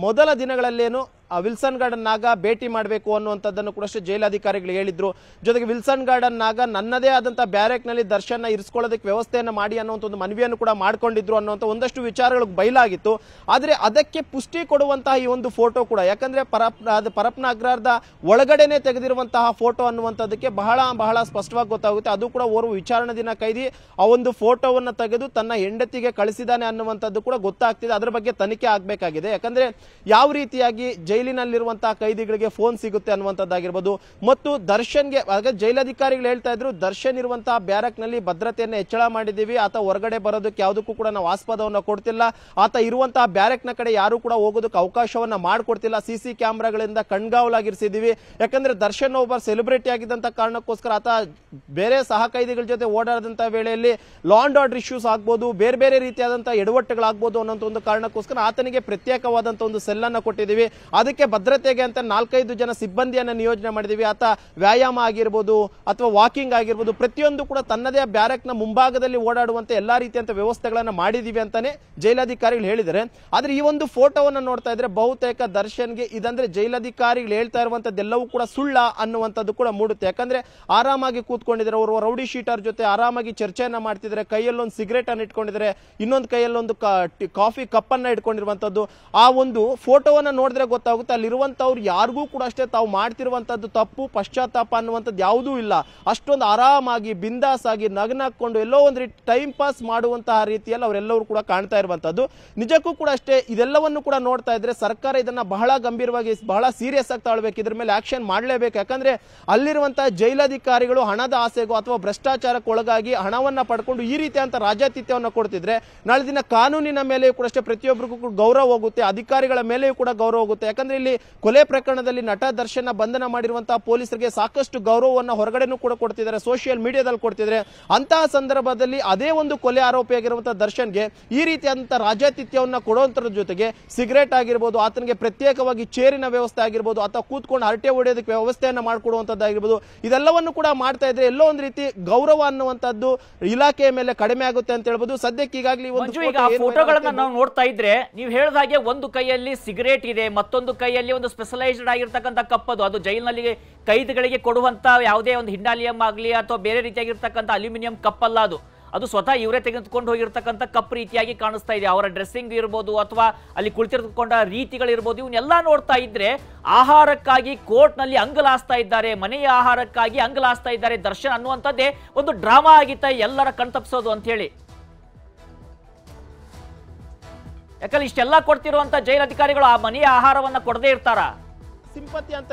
ಮೊದಲ ದಿನಗಳಲ್ಲೇನು ವಿಲ್ಸನ್ ಗಾರ್ಡನ್ ನಾಗ ಭೇಟಿ ಮಾಡಬೇಕು ಅನ್ನುವಂಥದ್ದನ್ನು ಕೂಡ ಅಷ್ಟೇ ಜೈಲಾಧಿಕಾರಿಗಳು ಹೇಳಿದ್ರು. ಜೊತೆಗೆ ವಿಲ್ಸನ್ ಗಾರ್ಡನ್ ನಾಗ ನನ್ನದೇ ಆದಂತಹ ಬ್ಯಾರೆಕ್ ನಲ್ಲಿ ದರ್ಶನ್ ಇರಿಸ್ಕೊಳ್ಳೋದಕ್ಕೆ ವ್ಯವಸ್ಥೆಯನ್ನು ಮಾಡಿ ಅನ್ನುವಂಥ ಒಂದು ಮನವಿಯನ್ನು ಕೂಡ ಮಾಡ್ಕೊಂಡಿದ್ರು ಅನ್ನುವಂಥ ಒಂದಷ್ಟು ವಿಚಾರಗಳು ಬಯಲಾಗಿತ್ತು. ಆದ್ರೆ ಅದಕ್ಕೆ ಪುಷ್ಟಿ ಕೊಡುವಂತಹ ಈ ಒಂದು ಫೋಟೋ ಕೂಡ, ಯಾಕಂದ್ರೆ ಪರಪ್ಪನ ಅಗ್ರಹಾರದ ಒಳಗಡೆನೆ ತೆಗೆದಿರುವಂತಹ ಫೋಟೋ ಅನ್ನುವಂಥದ್ದಕ್ಕೆ ಬಹಳ ಬಹಳ ಸ್ಪಷ್ಟವಾಗಿ ಗೊತ್ತಾಗುತ್ತೆ. ಅದು ಕೂಡ ಓರ್ವ ವಿಚಾರಣೆ ದಿನ ಕೈದಿ ಆ ಒಂದು ಫೋಟೋವನ್ನ ತೆಗೆದು ತನ್ನ ಹೆಂಡತಿಗೆ ಕಳಿಸಿದಾನೆ ಅನ್ನುವಂಥದ್ದು ಕೂಡ ಗೊತ್ತಾಗ್ತಿದೆ. ಅದರ ಬಗ್ಗೆ ತನಿಖೆ ಆಗಬೇಕಾಗಿದೆ. ಯಾಕಂದ್ರೆ ಯಾವ ರೀತಿಯಾಗಿ ಜೈಲಿನಲ್ಲಿರುವಂತಹ ಕೈದಿಗಳಿಗೆ ಫೋನ್ ಸಿಗುತ್ತೆ ಅನ್ನುವಂಥದ್ದಾಗಿರ್ಬೋದು, ಮತ್ತು ದರ್ಶನ್ಗೆ ಜೈಲಾಧಿಕಾರಿಗಳು ಹೇಳ್ತಾ ಇದ್ರು ದರ್ಶನ್ ಇರುವಂತಹ ಬ್ಯಾರಕ್ ನಲ್ಲಿ ಭದ್ರತೆಯನ್ನು ಹೆಚ್ಚಳ ಮಾಡಿದೀವಿ, ಆತ ಹೊರಗಡೆ ಬರೋದಕ್ಕೆ ಯಾವುದಕ್ಕೂ ಕೂಡ ನಾವು ಆಸ್ಪದವನ್ನ ಕೊಡ್ತಿಲ್ಲ, ಆತ ಇರುವಂತಹ ಬ್ಯಾರಕ್ ನ ಕಡೆ ಯಾರು ಕೂಡ ಹೋಗೋದಕ್ಕೆ ಅವಕಾಶವನ್ನ ಮಾಡ್ಕೊಡ್ತಿಲ್ಲ, ಸಿಸಿ ಕ್ಯಾಮೆರಾಗಳಿಂದ ಕಣ್ಗಾವಲಾಗಿರಿಸಿದೀವಿ. ಯಾಕಂದ್ರೆ ದರ್ಶನ್ ಒಬ್ಬ ಸೆಲೆಬ್ರಿಟಿ ಆಗಿದ್ದಂತ ಕಾರಣಕ್ಕೋಸ್ಕರ ಆತ ಬೇರೆ ಸಹ ಕೈದಿಗಳ ಜೊತೆ ಓಡಾಡದಂತಹ ವೇಳೆಯಲ್ಲಿ ಲಾ ಅಂಡ್ ಆರ್ಡರ್ ಇಶ್ಯೂಸ್ ಆಗ್ಬೋದು, ಬೇರೆ ಬೇರೆ ರೀತಿಯಾದಂತಹ ಎಡವಟ್ಟುಗಳಾಗ್ಬೋದು ಅನ್ನೋ ಒಂದು ಕಾರಣಕ್ಕೋಸ್ಕರ ಆತನಿಗೆ ಪ್ರತ್ಯೇಕವಾದಂತಹ ಒಂದು ಸೆಲ್ ಅನ್ನ ಕೊಟ್ಟಿದ್ದೀವಿ. ಅದಕ್ಕೆ ಭದ್ರತೆಗೆ ಅಂತ 4-5 ಜನ ಸಿಬ್ಬಂದಿಯನ್ನ ನಿಯೋಜನೆ ಮಾಡಿದೀವಿ. ಆತ ವ್ಯಾಯಾಮ ಆಗಿರ್ಬೋದು ಅಥವಾ ವಾಕಿಂಗ್ ಆಗಿರ್ಬೋದು ಪ್ರತಿಯೊಂದು ಕೂಡ ತನ್ನದೇ ಬ್ಯಾರಕ್ ನ ಮುಂಭಾಗದಲ್ಲಿ ಓಡಾಡುವಂತೆ ಎಲ್ಲಾ ರೀತಿಯಂತ ವ್ಯವಸ್ಥೆಗಳನ್ನ ಮಾಡಿದೀವಿ ಅಂತಾನೆ ಜೈಲಾಧಿಕಾರಿಗಳು ಹೇಳಿದ್ದಾರೆ. ಆದ್ರೆ ಈ ಒಂದು ಫೋಟೋವನ್ನ ನೋಡ್ತಾ ಇದ್ರೆ ಬಹುತೇಕ ದರ್ಶನ್ಗೆ ಇದಂದ್ರೆ ಜೈಲಾಧಿಕಾರಿಗಳು ಹೇಳ್ತಾ ಇರುವಂತದ್ದೆಲ್ಲವೂ ಕೂಡ ಸುಳ್ಳ ಅನ್ನುವಂಥದ್ದು ಕೂಡ ಮೂಡುತ್ತೆ. ಯಾಕಂದ್ರೆ ಆರಾಮಾಗಿ ಕೂತ್ಕೊಂಡಿದ್ದಾರೆ, ಅವರು ರೌಡಿ ಶೀಟರ್ ಜೊತೆ ಆರಾಮಾಗಿ ಚರ್ಚೆಯನ್ನ ಮಾಡ್ತಿದ್ದಾರೆ, ಕೈಯಲ್ಲೊಂದು ಸಿಗರೇಟ್ ಅನ್ನು ಇಟ್ಕೊಂಡಿದ್ದಾರೆ, ಇನ್ನೊಂದು ಕೈಯಲ್ಲೊಂದು ಕಾಫಿ ಕಪ್ ಅನ್ನ ಇಟ್ಕೊಂಡಿರುವಂತದ್ದು. ಆ ಒಂದು ಫೋಟೋವನ್ನ ನೋಡಿದ್ರೆ ಗೊತ್ತಾಗುತ್ತೆ ಅಲ್ಲಿರುವಂತವ್ರು ಯಾರಿಗೂ ಕೂಡ ಅಷ್ಟೇ ತಾವು ಮಾಡ್ತಿರುವಂತದ್ದು ತಪ್ಪು, ಪಶ್ಚಾತ್ತಾಪ ಅನ್ನುವಂಥದ್ದು ಯಾವುದೂ ಇಲ್ಲ. ಅಷ್ಟೊಂದು ಆರಾಮಾಗಿ ಬಿಂದಾಸ್ ಆಗಿ ನಗನಾಕೊಂಡು ಎಲ್ಲೋ ಒಂದು ರೀತಿ ಟೈಮ್ ಪಾಸ್ ಮಾಡುವಂತಹ ರೀತಿಯಲ್ಲಿ ಅವರೆಲ್ಲರೂ ಕೂಡ ಕಾಣ್ತಾ ಇರುವಂತದ್ದು. ನಿಜಕ್ಕೂ ಕೂಡ ಅಷ್ಟೇ ಇದೆಲ್ಲವನ್ನು ಕೂಡ ನೋಡ್ತಾ ಇದ್ರೆ ಸರ್ಕಾರ ಇದನ್ನ ಬಹಳ ಗಂಭೀರವಾಗಿ ಬಹಳ ಸೀರಿಯಸ್ ಆಗಿ ತಾಳ್ಬೇಕು, ಇದ್ರ ಮೇಲೆ ಆಕ್ಷನ್ ಮಾಡಲೇಬೇಕು. ಯಾಕಂದ್ರೆ ಅಲ್ಲಿರುವಂತಹ ಜೈಲಾಧಿಕಾರಿಗಳು ಹಣದ ಆಸೆಗೋ ಅಥವಾ ಭ್ರಷ್ಟಾಚಾರಕ್ಕೆ ಒಳಗಾಗಿ ಹಣವನ್ನ ಪಡ್ಕೊಂಡು ಈ ರೀತಿಯಂತ ರಾಜ್ಯಾತಿಥ್ಯವನ್ನು ಕೊಡ್ತಿದ್ರೆ ನಾಳೆ ದಿನ ಕಾನೂನಿನ ಮೇಲೆಯೂ ಕೂಡ ಅಷ್ಟೇ ಪ್ರತಿಯೊಬ್ಬರಿಗೂ ಕೂಡ ಗೌರವ ಹೋಗುತ್ತೆ, ಅಧಿಕಾರಿಗಳ ಮೇಲೆಯೂ ಕೂಡ ಗೌರವ ಹೋಗುತ್ತೆ. ಯಾಕಂದ್ರೆ ಇಲ್ಲಿ ಕೊಲೆ ಪ್ರಕರಣದಲ್ಲಿ ನಟ ದರ್ಶನ್ ಬಂಧನ ಮಾಡಿರುವಂತಹ ಪೊಲೀಸರಿಗೆ ಸಾಕಷ್ಟು ಗೌರವವನ್ನು ಹೊರಗಡೆನೂ ಕೂಡ ಕೊಡ್ತಿದ್ದಾರೆ, ಸೋಷಿಯಲ್ ಮೀಡಿಯಾದಲ್ಲಿ ಕೊಡ್ತಿದ್ದಾರೆ. ಅಂತಹ ಸಂದರ್ಭದಲ್ಲಿ ಅದೇ ಒಂದು ಕೊಲೆ ಆರೋಪಿಯಾಗಿರುವಂತಹ ದರ್ಶನ್ಗೆ ಈ ರೀತಿಯಾದಂತಹ ರಾಜ್ಯಾತಿಥ್ಯವನ್ನು ಕೊಡುವಂತರ ಜೊತೆಗೆ ಸಿಗರೇಟ್ ಆಗಿರ್ಬೋದು, ಆತನಿಗೆ ಪ್ರತ್ಯೇಕವಾಗಿ ಚೇರಿನ ವ್ಯವಸ್ಥೆ ಆಗಿರ್ಬೋದು, ಅಥವಾ ಕೂತ್ಕೊಂಡು ಹರಟೆ ಹೊಡೆಯೋದಕ್ಕೆ ವ್ಯವಸ್ಥೆಯನ್ನ ಮಾಡಿಕೊಡುವಂತದ್ದಾಗಿರ್ಬೋದು, ಇದೆಲ್ಲವನ್ನು ಕೂಡ ಮಾಡ್ತಾ ಇದ್ರೆ ಎಲ್ಲೋ ಒಂದು ರೀತಿ ಗೌರವ ಅನ್ನುವಂಥದ್ದು ಇಲಾಖೆಯ ಮೇಲೆ ಕಡಿಮೆ ಆಗುತ್ತೆ ಅಂತ ಹೇಳ್ಬೋದು. ಸದ್ಯಕ್ಕೆ ಈಗಾಗಲೇ ಫೋಟೋಗಳನ್ನ ನಾವು ನೋಡ್ತಾ ಇದ್ರೆ ನೀವು ಹೇಳಿದ ಹಾಗೆ ಒಂದು ಕೈಯಲ್ಲಿ ಸಿಗರೇಟ್ ಇದೆ, ಮತ್ತೊಂದು ಕೈಯಲ್ಲಿ ಒಂದು ಸ್ಪೆಷಲೈಸ್ಡ್ ಆಗಿರ್ತಕ್ಕಂಥ ಕಪ್, ಅದು ಜೈಲಿನಲ್ಲಿ ಕೈದಿಗಳಿಗೆ ಕೊಡುವಂತ ಯಾವುದೇ ಒಂದು ಹಿಂಡಾಲಿಯಂ ಆಗಲಿ ಅಥವಾ ಬೇರೆ ರೀತಿಯಾಗಿರ್ತಕ್ಕಂಥ ಅಲ್ಯೂಮಿನಿಯಂ ಕಪ್ ಅಲ್ಲ, ಅದು ಸ್ವತಃ ಇವರೇ ತೆಗೆದುಕೊಂಡು ಹೋಗಿರ್ತಕ್ಕಂಥ ಕಪ್ ರೀತಿಯಾಗಿ ಕಾಣಿಸ್ತಾ ಇದೆ. ಅವರ ಡ್ರೆಸ್ಸಿಂಗ್ ಇರ್ಬೋದು ಅಥವಾ ಅಲ್ಲಿ ಕುಳಿತಿರ್ತಕೊಂಡ ರೀತಿಗಳಿರ್ಬೋದು, ಇವನ್ನೆಲ್ಲ ನೋಡ್ತಾ ಇದ್ರೆ ಆಹಾರಕ್ಕಾಗಿ ಕೋರ್ಟ್ನಲ್ಲಿ ಅಂಗಲಾಸ್ತಾ ಇದ್ದಾರೆ, ಮನೆಯ ಆಹಾರಕ್ಕಾಗಿ ಅಂಗಲಾಸ್ತಾ ಇದ್ದಾರೆ ದರ್ಶನ್ ಅನ್ನುವಂಥದ್ದೇ ಒಂದು ಡ್ರಾಮಾ ಆಗಿತ್ತ ಎಲ್ಲರ ಕಣ್ತಪ್ಪಿಸೋದು ಅಂತ ಹೇಳಿ. ಯಾಕಂದ್ರೆ ಇಷ್ಟೆಲ್ಲ ಕೊಡ್ತಿರುವಂತ ಜೈಲಧಿಕಾರಿಗಳು ಆ ಮನೆಯ ಆಹಾರವನ್ನ ಕೊಡದೇ ಇರ್ತಾರ? ಸಿಂಪತಿ ಅಂತ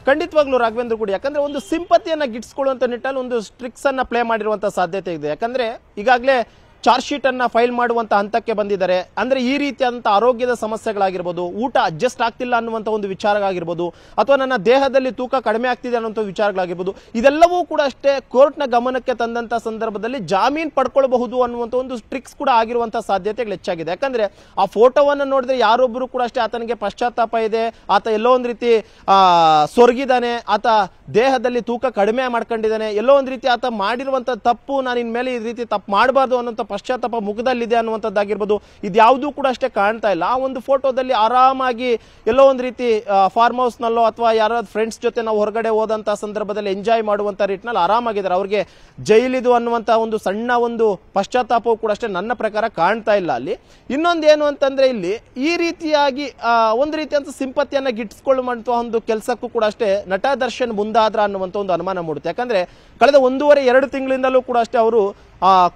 ಖಂಡಿತವಾಗ್ಲೂ ರಾಘವೇಂದ್ರ ಗುಡಿ, ಯಾಕಂದ್ರೆ ಒಂದು ಸಿಂಪತಿಯನ್ನ ಗಿಟ್ಸ್ಕೊಳ್ಳುವಂತ ನಿಟ್ಟಲ್ಲಿ ಒಂದು ಸ್ಟ್ರಿಕ್ಸ್ ಅನ್ನ ಪ್ಲೇ ಮಾಡಿರುವಂತ ಸಾಧ್ಯತೆ ಇದೆ. ಯಾಕಂದ್ರೆ ಈಗಾಗಲೇ ಚಾರ್ಜ್ ಶೀಟ್ ಅನ್ನ ಫೈಲ್ ಮಾಡುವಂತ ಹಂತಕ್ಕೆ ಬಂದಿದ್ದಾರೆ. ಅಂದ್ರೆ ಈ ರೀತಿಯಾದಂತಹ ಆರೋಗ್ಯದ ಸಮಸ್ಯೆಗಳಾಗಿರ್ಬೋದು, ಊಟ ಅಡ್ಜಸ್ಟ್ ಆಗ್ತಿಲ್ಲ ಅನ್ನುವಂತ ಒಂದು ವಿಚಾರ ಆಗಿರ್ಬೋದು, ಅಥವಾ ನನ್ನ ದೇಹದಲ್ಲಿ ತೂಕ ಕಡಿಮೆ ಆಗ್ತಿದೆ ಅನ್ನುವಂಥ ವಿಚಾರಗಳಾಗಿರ್ಬೋದು, ಇದೆಲ್ಲವೂ ಕೂಡ ಅಷ್ಟೇ ಕೋರ್ಟ್ನ ಗಮನಕ್ಕೆ ತಂದಂತ ಸಂದರ್ಭದಲ್ಲಿ ಜಾಮೀನು ಪಡ್ಕೊಳ್ಬಹುದು ಅನ್ನುವಂಥ ಒಂದು ಟ್ರಿಕ್ಸ್ ಕೂಡ ಆಗಿರುವಂತಹ ಸಾಧ್ಯತೆಗಳು ಹೆಚ್ಚಾಗಿದೆ. ಯಾಕಂದ್ರೆ ಆ ಫೋಟೋವನ್ನು ನೋಡಿದ್ರೆ ಯಾರೊಬ್ಬರು ಕೂಡ ಅಷ್ಟೇ ಆತನಿಗೆ ಪಶ್ಚಾತ್ತಾಪ ಇದೆ, ಆತ ಎಲ್ಲೋ ಒಂದ್ ರೀತಿ ಸೊರಗಿದಾನೆ, ಆತ ದೇಹದಲ್ಲಿ ತೂಕ ಕಡಿಮೆ ಮಾಡ್ಕೊಂಡಿದ್ದಾನೆ, ಎಲ್ಲೋ ಒಂದ್ ರೀತಿ ಆತ ಮಾಡಿರುವಂತ ತಪ್ಪು, ನಾನು ಇನ್ಮೇಲೆ ಈ ರೀತಿ ತಪ್ಪು ಮಾಡಬಾರ್ದು ಅನ್ನೋಂಥ ಪಶ್ಚಾತ್ತಾಪ ಮುಖದಲ್ಲಿದೆ ಅನ್ನುವಂಥದ್ದಾಗಿರ್ಬೋದು, ಇದ್ಯಾವುದೂ ಕೂಡ ಅಷ್ಟೇ ಕಾಣ್ತಾ ಇಲ್ಲ. ಆ ಒಂದು ಫೋಟೋದಲ್ಲಿ ಆರಾಮಾಗಿ ಎಲ್ಲೋ ಒಂದ್ ರೀತಿ ಫಾರ್ಮ್ ಹೌಸ್ ನಲ್ಲೋ ಅಥವಾ ಯಾರಾದ್ರೂ ಫ್ರೆಂಡ್ಸ್ ಜೊತೆ ನಾವು ಹೊರಗಡೆ ಹೋದಂತ ಸಂದರ್ಭದಲ್ಲಿ ಎಂಜಾಯ್ ಮಾಡುವಂತ ರೀತಿನಲ್ಲಿ ಆರಾಮಾಗಿದ್ದಾರೆ. ಅವ್ರಿಗೆ ಜೈಲಿದು ಅನ್ನುವಂತ ಒಂದು ಸಣ್ಣ ಒಂದು ಪಶ್ಚಾತ್ತಾಪವು ಕೂಡ ಅಷ್ಟೇ ನನ್ನ ಪ್ರಕಾರ ಕಾಣ್ತಾ ಇಲ್ಲ ಅಲ್ಲಿ. ಇನ್ನೊಂದೇನು ಅಂತಂದ್ರೆ ಇಲ್ಲಿ ಈ ರೀತಿಯಾಗಿ ಒಂದು ರೀತಿಯಂತ ಸಿಂಪತಿಯನ್ನ ಗಿಟ್ಟಿಸ್ಕೊಳ್ಳುವಂತ ಒಂದು ಕೆಲಸಕ್ಕೂ ಕೂಡ ಅಷ್ಟೇ ನಟ ದರ್ಶನ್ ಮುಂದಾದ್ರ ಅನ್ನುವಂತ ಒಂದು ಅನುಮಾನ ಮೂಡುತ್ತೆ. ಯಾಕಂದ್ರೆ ಕಳೆದ 1.5-2 ತಿಂಗಳಿಂದಲೂ ಕೂಡ ಅಷ್ಟೇ ಅವರು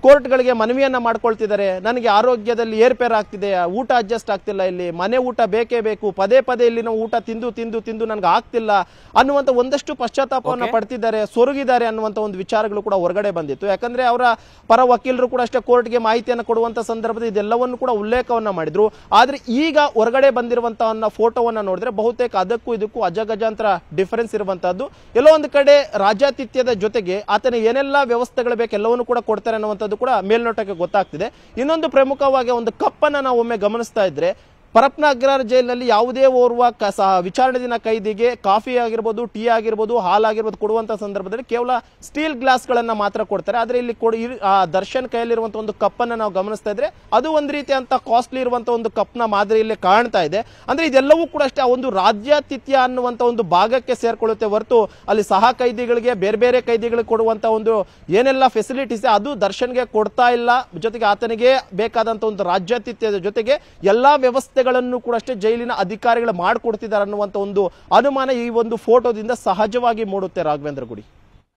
ಕೋರ್ಟ್ಗಳಿಗೆ ಮನವಿಯನ್ನ ಮಾಡ್ಕೊಳ್ತಿದ್ದಾರೆ. ನನಗೆ ಆರೋಗ್ಯದಲ್ಲಿ ಏರ್ಪೇರ್ ಆಗ್ತಿದೆ, ಊಟ ಅಡ್ಜಸ್ಟ್ ಆಗ್ತಿಲ್ಲ, ಇಲ್ಲಿ ಮನೆ ಊಟ ಬೇಕೇ ಬೇಕು, ಪದೇ ಪದೇ ಇಲ್ಲಿನ ಊಟ ತಿಂದು ತಿಂದು ತಿಂದು ನನಗೆ ಆಗ್ತಿಲ್ಲ ಅನ್ನುವಂಥ ಒಂದಷ್ಟು ಪಶ್ಚಾತ್ತಾಪವನ್ನ ಪಡ್ತಿದ್ದಾರೆ, ಸೊರಗಿದ್ದಾರೆ ಅನ್ನುವಂಥ ಒಂದು ವಿಚಾರಗಳು ಕೂಡ ಹೊರಗಡೆ ಬಂದಿತ್ತು. ಯಾಕಂದ್ರೆ ಅವರ ಪರ ವಕೀಲರು ಕೂಡ ಅಷ್ಟೇ ಕೋರ್ಟ್ಗೆ ಮಾಹಿತಿಯನ್ನು ಕೊಡುವಂತ ಸಂದರ್ಭದಲ್ಲಿ ಇದೆಲ್ಲವನ್ನು ಕೂಡ ಉಲ್ಲೇಖವನ್ನ ಮಾಡಿದ್ರು. ಆದ್ರೆ ಈಗ ಹೊರಗಡೆ ಬಂದಿರುವಂತಹ ಫೋಟೋವನ್ನ ನೋಡಿದ್ರೆ ಬಹುತೇಕ ಅದಕ್ಕೂ ಇದಕ್ಕೂ ಅಜಗಜಾಂತರ ಡಿಫರೆನ್ಸ್ ಇರುವಂತಹದ್ದು. ಎಲ್ಲೋ ಒಂದು ಕಡೆ ರಾಜಾತಿಥ್ಯದ ಜೊತೆಗೆ ಆತನ ಏನೆಲ್ಲಾ ವ್ಯವಸ್ಥೆಗಳು ಬೇಕು ಎಲ್ಲವನ್ನು ಕೂಡ ಕೊಡ್ತಾರೆ ಅನ್ನುವಂಥದ್ದು ಕೂಡ ಮೇಲ್ನೋಟಕ್ಕೆ ಗೊತ್ತಾಗ್ತಿದೆ. ಇನ್ನೊಂದು ಪ್ರಮುಖವಾಗಿ ಒಂದು ಕಪ್ಪನ್ನ ನಾವು ಒಮ್ಮೆ ಗಮನಿಸ್ತಾ ಇದ್ರೆ, ಪರಪ್ಪನ ಅಗ್ರಹಾರ ಜೈಲಿನಲ್ಲಿ ಯಾವುದೇ ಓರ್ವ ವಿಚಾರಣೆ ದಿನ ಕೈದಿಗೆ ಕಾಫಿ ಆಗಿರ್ಬೋದು, ಟೀ ಆಗಿರ್ಬೋದು, ಹಾಲ್ ಆಗಿರ್ಬೋದು ಕೊಡುವಂತ ಸಂದರ್ಭದಲ್ಲಿ ಕೇವಲ ಸ್ಟೀಲ್ ಗ್ಲಾಸ್ ಗಳನ್ನ ಮಾತ್ರ ಕೊಡ್ತಾರೆ. ಆದ್ರೆ ಇಲ್ಲಿ ದರ್ಶನ್ ಕೈಯಲ್ಲಿರುವಂತಹ ಒಂದು ಕಪ್ಪನ್ನ ನಾವು ಗಮನಿಸ್ತಾ ಇದ್ರೆ ಅದು ಒಂದ್ ರೀತಿ ಅಂತ ಕಾಸ್ಟ್ಲಿ ಇರುವಂತಹ ಒಂದು ಕಪ್ನ ಮಾದರಿಯಲ್ಲಿ ಕಾಣ್ತಾ ಇದೆ. ಅಂದ್ರೆ ಇದೆಲ್ಲವೂ ಕೂಡ ಅಷ್ಟೇ ಆ ಒಂದು ರಾಜ್ಯಾತಿಥ್ಯ ಅನ್ನುವಂತ ಒಂದು ಭಾಗಕ್ಕೆ ಸೇರ್ಕೊಳ್ಳುತ್ತೆ ಹೊರತು ಅಲ್ಲಿ ಸಹ ಕೈದಿಗಳಿಗೆ ಬೇರೆ ಬೇರೆ ಕೈದಿಗಳಿಗೆ ಕೊಡುವಂತ ಒಂದು ಏನೆಲ್ಲ ಫೆಸಿಲಿಟೀಸ್ ಅದು ದರ್ಶನ್ಗೆ ಕೊಡ್ತಾ ಇಲ್ಲ. ಜೊತೆಗೆ ಆತನಿಗೆ ಬೇಕಾದಂತ ಒಂದು ರಾಜ್ಯಾತಿಥ್ಯದ ಜೊತೆಗೆ ಎಲ್ಲಾ ವ್ಯವಸ್ಥೆಗಳನ್ನು ಕೂಡ ಅಷ್ಟೇ ಜೈಲಿನ ಅಧಿಕಾರಿಗಳು ಮಾಡಿಕೊಡ್ತಿದ್ದಾರೆ ಅನ್ನುವಂತ ಒಂದು ಅನುಮಾನ ಈ ಒಂದು ಫೋಟೋದಿಂದ ಸಹಜವಾಗಿ ಮೂಡುತ್ತೆ. ರಾಘವೇಂದ್ರ ಗುಡಿ.